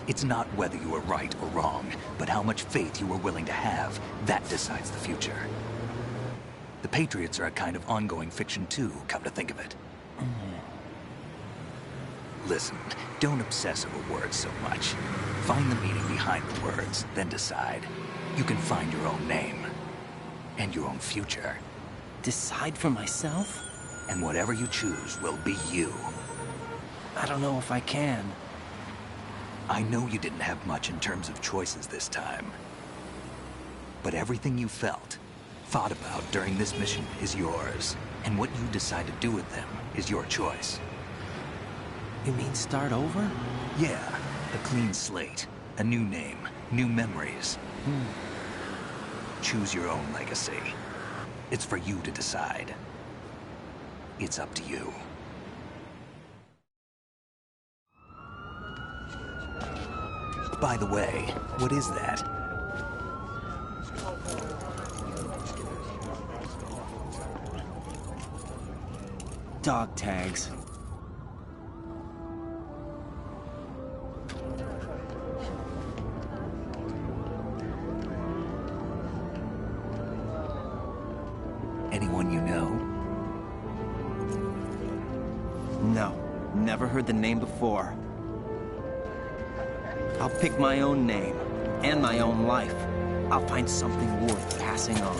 It's not whether you were right or wrong, but how much faith you were willing to have. That decides the future. The Patriots are a kind of ongoing fiction too, come to think of it. Listen, don't obsess over words so much. Find the meaning behind the words, then decide. You can find your own name. And your own future. Decide for myself? And whatever you choose will be you. I don't know if I can. I know you didn't have much in terms of choices this time. But everything you felt, thought about during this mission is yours. And what you decide to do with them is your choice. You mean start over? Yeah, a clean slate, a new name, new memories. Choose your own legacy. It's for you to decide. It's up to you. By the way, what is that? Dog tags. Anyone you know? No, never heard the name before. I'll pick my own name, and my own life. I'll find something worth passing on.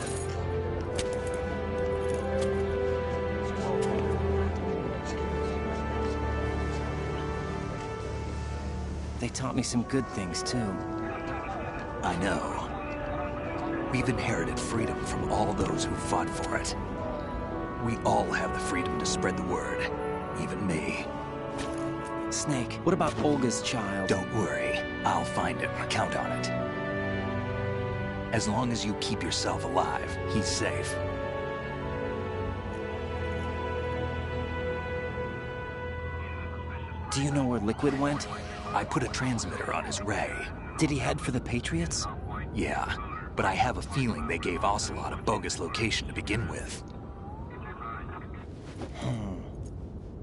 They taught me some good things, too. I know. We've inherited freedom from all those who fought for it. We all have the freedom to spread the word. Even me. Snake, what about Olga's child? Don't worry. I'll find him. Count on it. As long as you keep yourself alive, he's safe. Do you know where Liquid went? I put a transmitter on his ray. Did he head for the Patriots? Yeah, but I have a feeling they gave Ocelot a bogus location to begin with.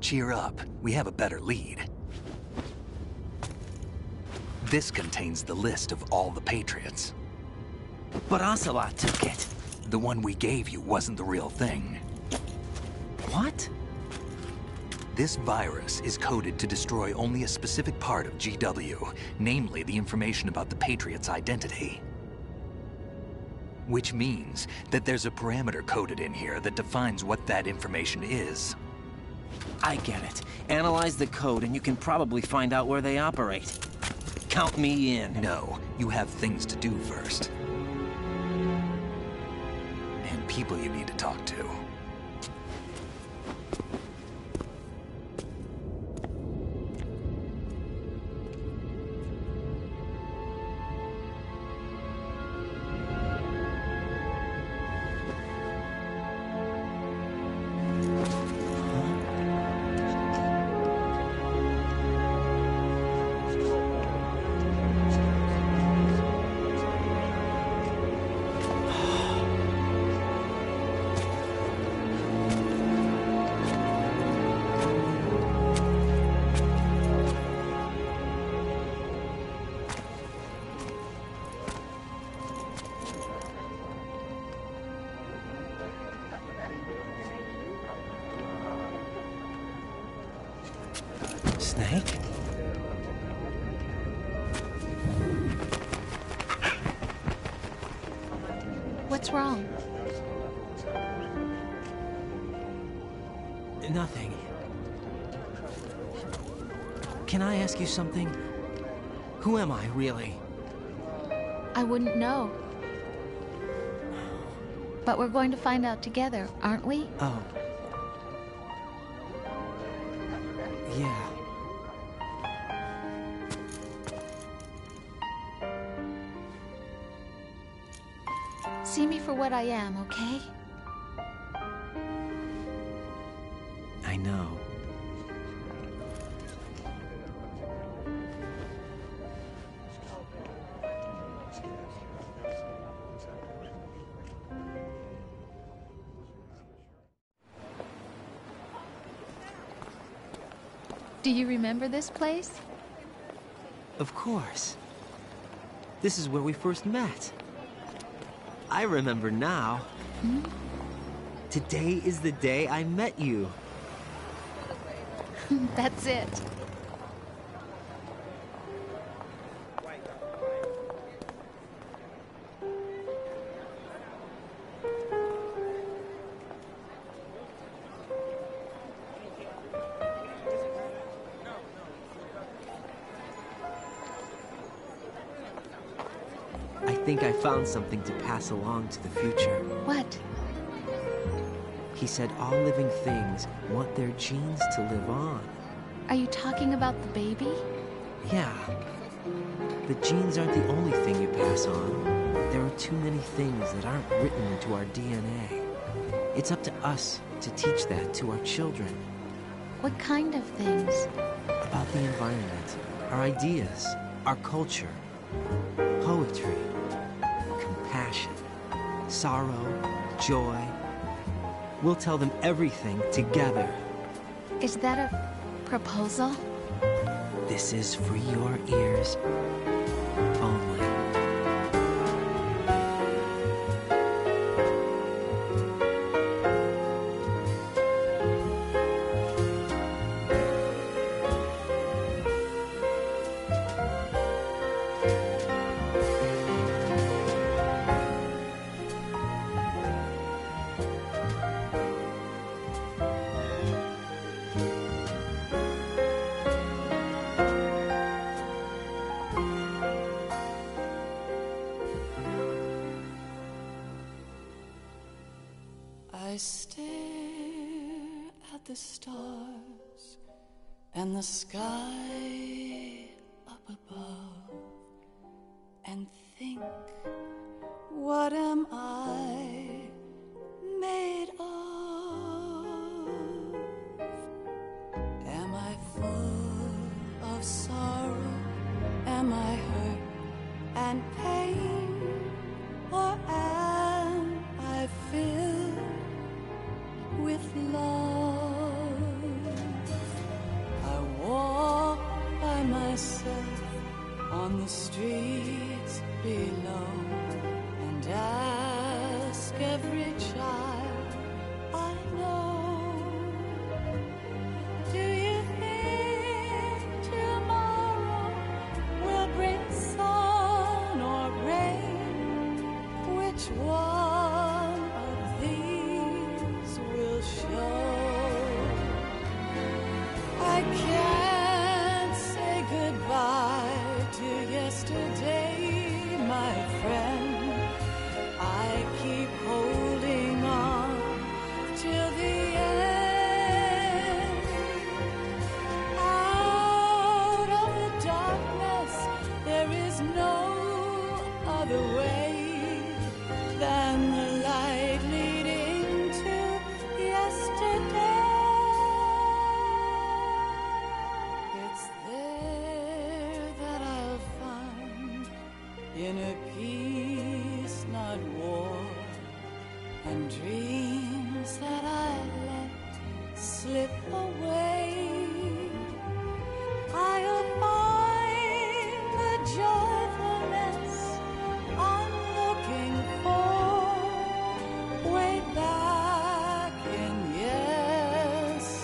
Cheer up. We have a better lead. This contains the list of all the Patriots. But Ocelot took it. The one we gave you wasn't the real thing. What? This virus is coded to destroy only a specific part of GW, namely the information about the Patriot's identity. Which means that there's a parameter coded in here that defines what that information is. I get it. Analyze the code and you can probably find out where they operate. Count me in. No, you have things to do first. And people you need to talk to. Snake? What's wrong? Nothing. Can I ask you something? Who am I, really? I wouldn't know. But we're going to find out together, aren't we? Oh. Yeah. See me for what I am, okay? I know. Do you remember this place? Of course. This is where we first met. I remember now. Hmm? Today is the day I met you. That's it. I think I found something to pass along to the future. What? He said all living things want their genes to live on. Are you talking about the baby? Yeah. The genes aren't the only thing you pass on. There are too many things that aren't written into our DNA. It's up to us to teach that to our children. What kind of things? About the environment, our ideas, our culture, poetry, compassion, sorrow, joy. We'll tell them everything together. Is that a proposal? This is for your ears only. I stare at the stars and the sky up above and think, what am I made of? Am I full of sorrow? Am I hurt and pain? Or am I filled with love? I walk by myself on the streets below and ask every child I know, do you think tomorrow will bring sun or rain? Which one of these will show? I can't say goodbye to yesterday, my friend. I keep holding on till the end. Out of the darkness, there is no other way than the light leading to yesterday. It's there that I'll find inner peace, not war, and dreams that I let slip away. I'll find the joyfulness I'm looking for way back in yesterday.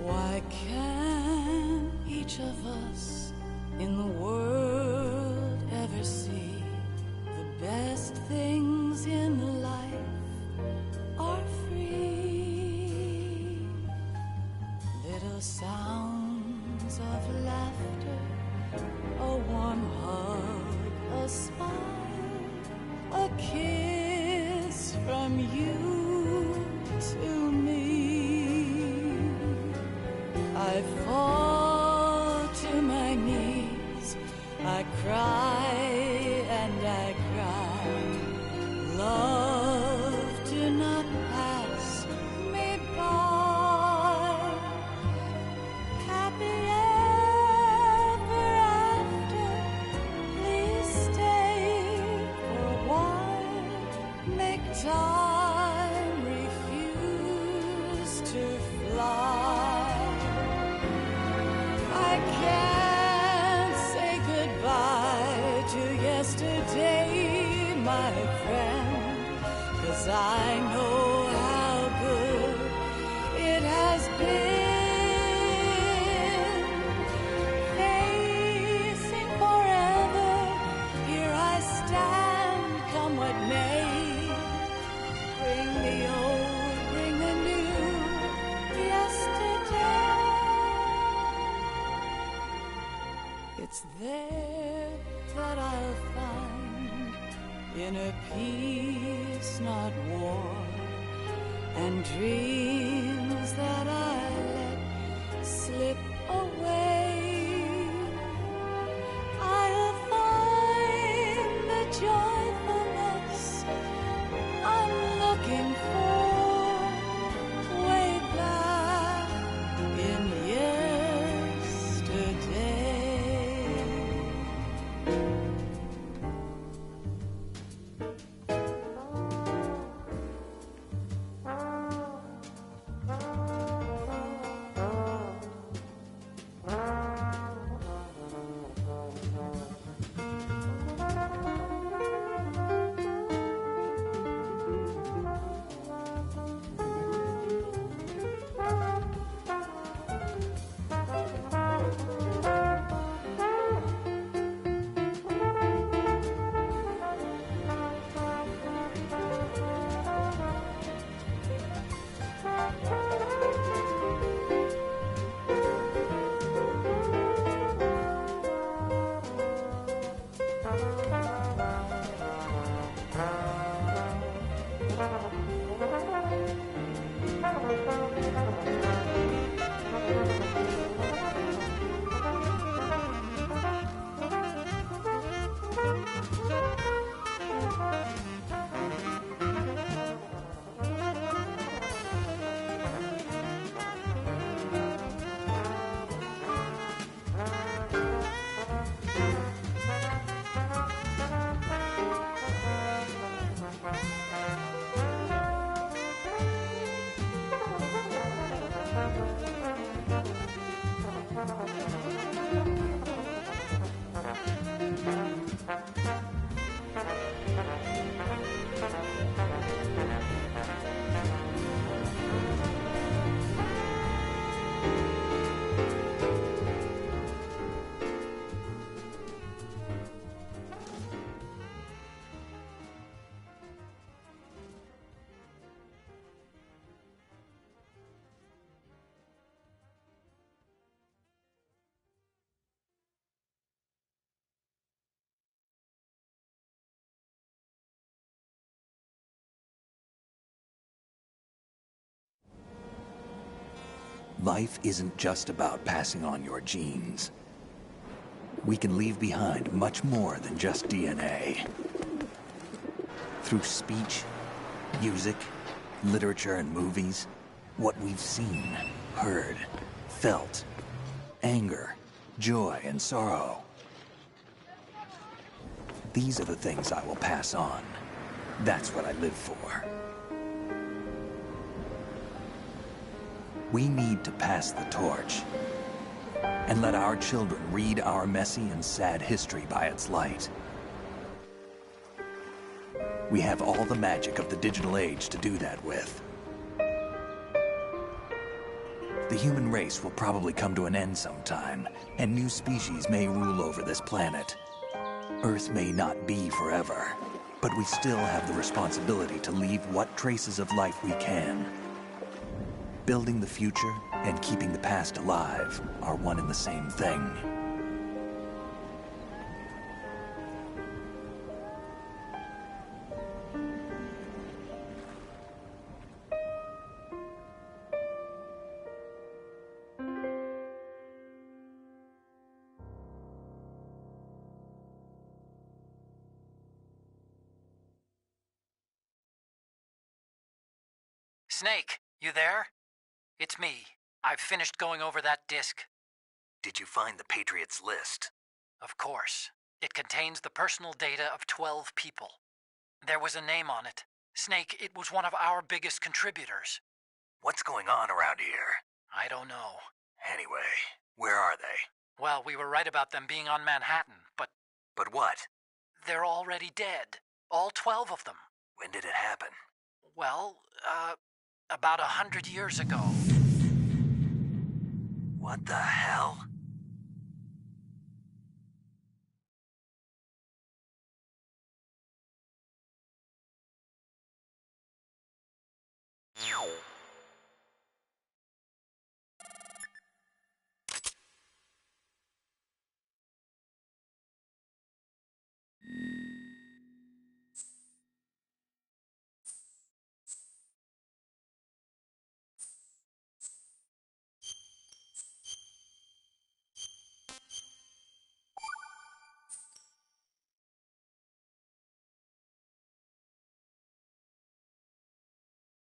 Why can't each of us in the world ever see the best things in life are free? Little sounds of laughter, a warm hug, a smile, a kiss from you to me. I fall to my knees, I cry and I cry. Love, do not pass me by. Happy ever after, please stay for a while. Make time, refuse to fly. I can't say goodbye to yesterday, my friend, 'cause I know how good it has been. Facing forever, here I stand, come what may. Bring the old, bring the new, yesterday. It's there that I'll find inner peace, not war, and dreams that I let slip away. I'll find the joy Life isn't just about passing on your genes. We can leave behind much more than just DNA. Through speech, music, literature, and movies, what we've seen, heard, felt, anger, joy, and sorrow. These are the things I will pass on. That's what I live for. We need to pass the torch and let our children read our messy and sad history by its light. We have all the magic of the digital age to do that with. The human race will probably come to an end sometime, and new species may rule over this planet. Earth may not be forever, but we still have the responsibility to leave what traces of life we can. Building the future and keeping the past alive are one and the same thing. Snake, you there? It's me. I've finished going over that disk. Did you find the Patriots list? Of course. It contains the personal data of 12 people. There was a name on it. Snake, it was one of our biggest contributors. What's going on around here? I don't know. Anyway, where are they? Well, we were right about them being on Manhattan, but... But what? They're already dead. All 12 of them. When did it happen? Well, about 100 years ago. What the hell?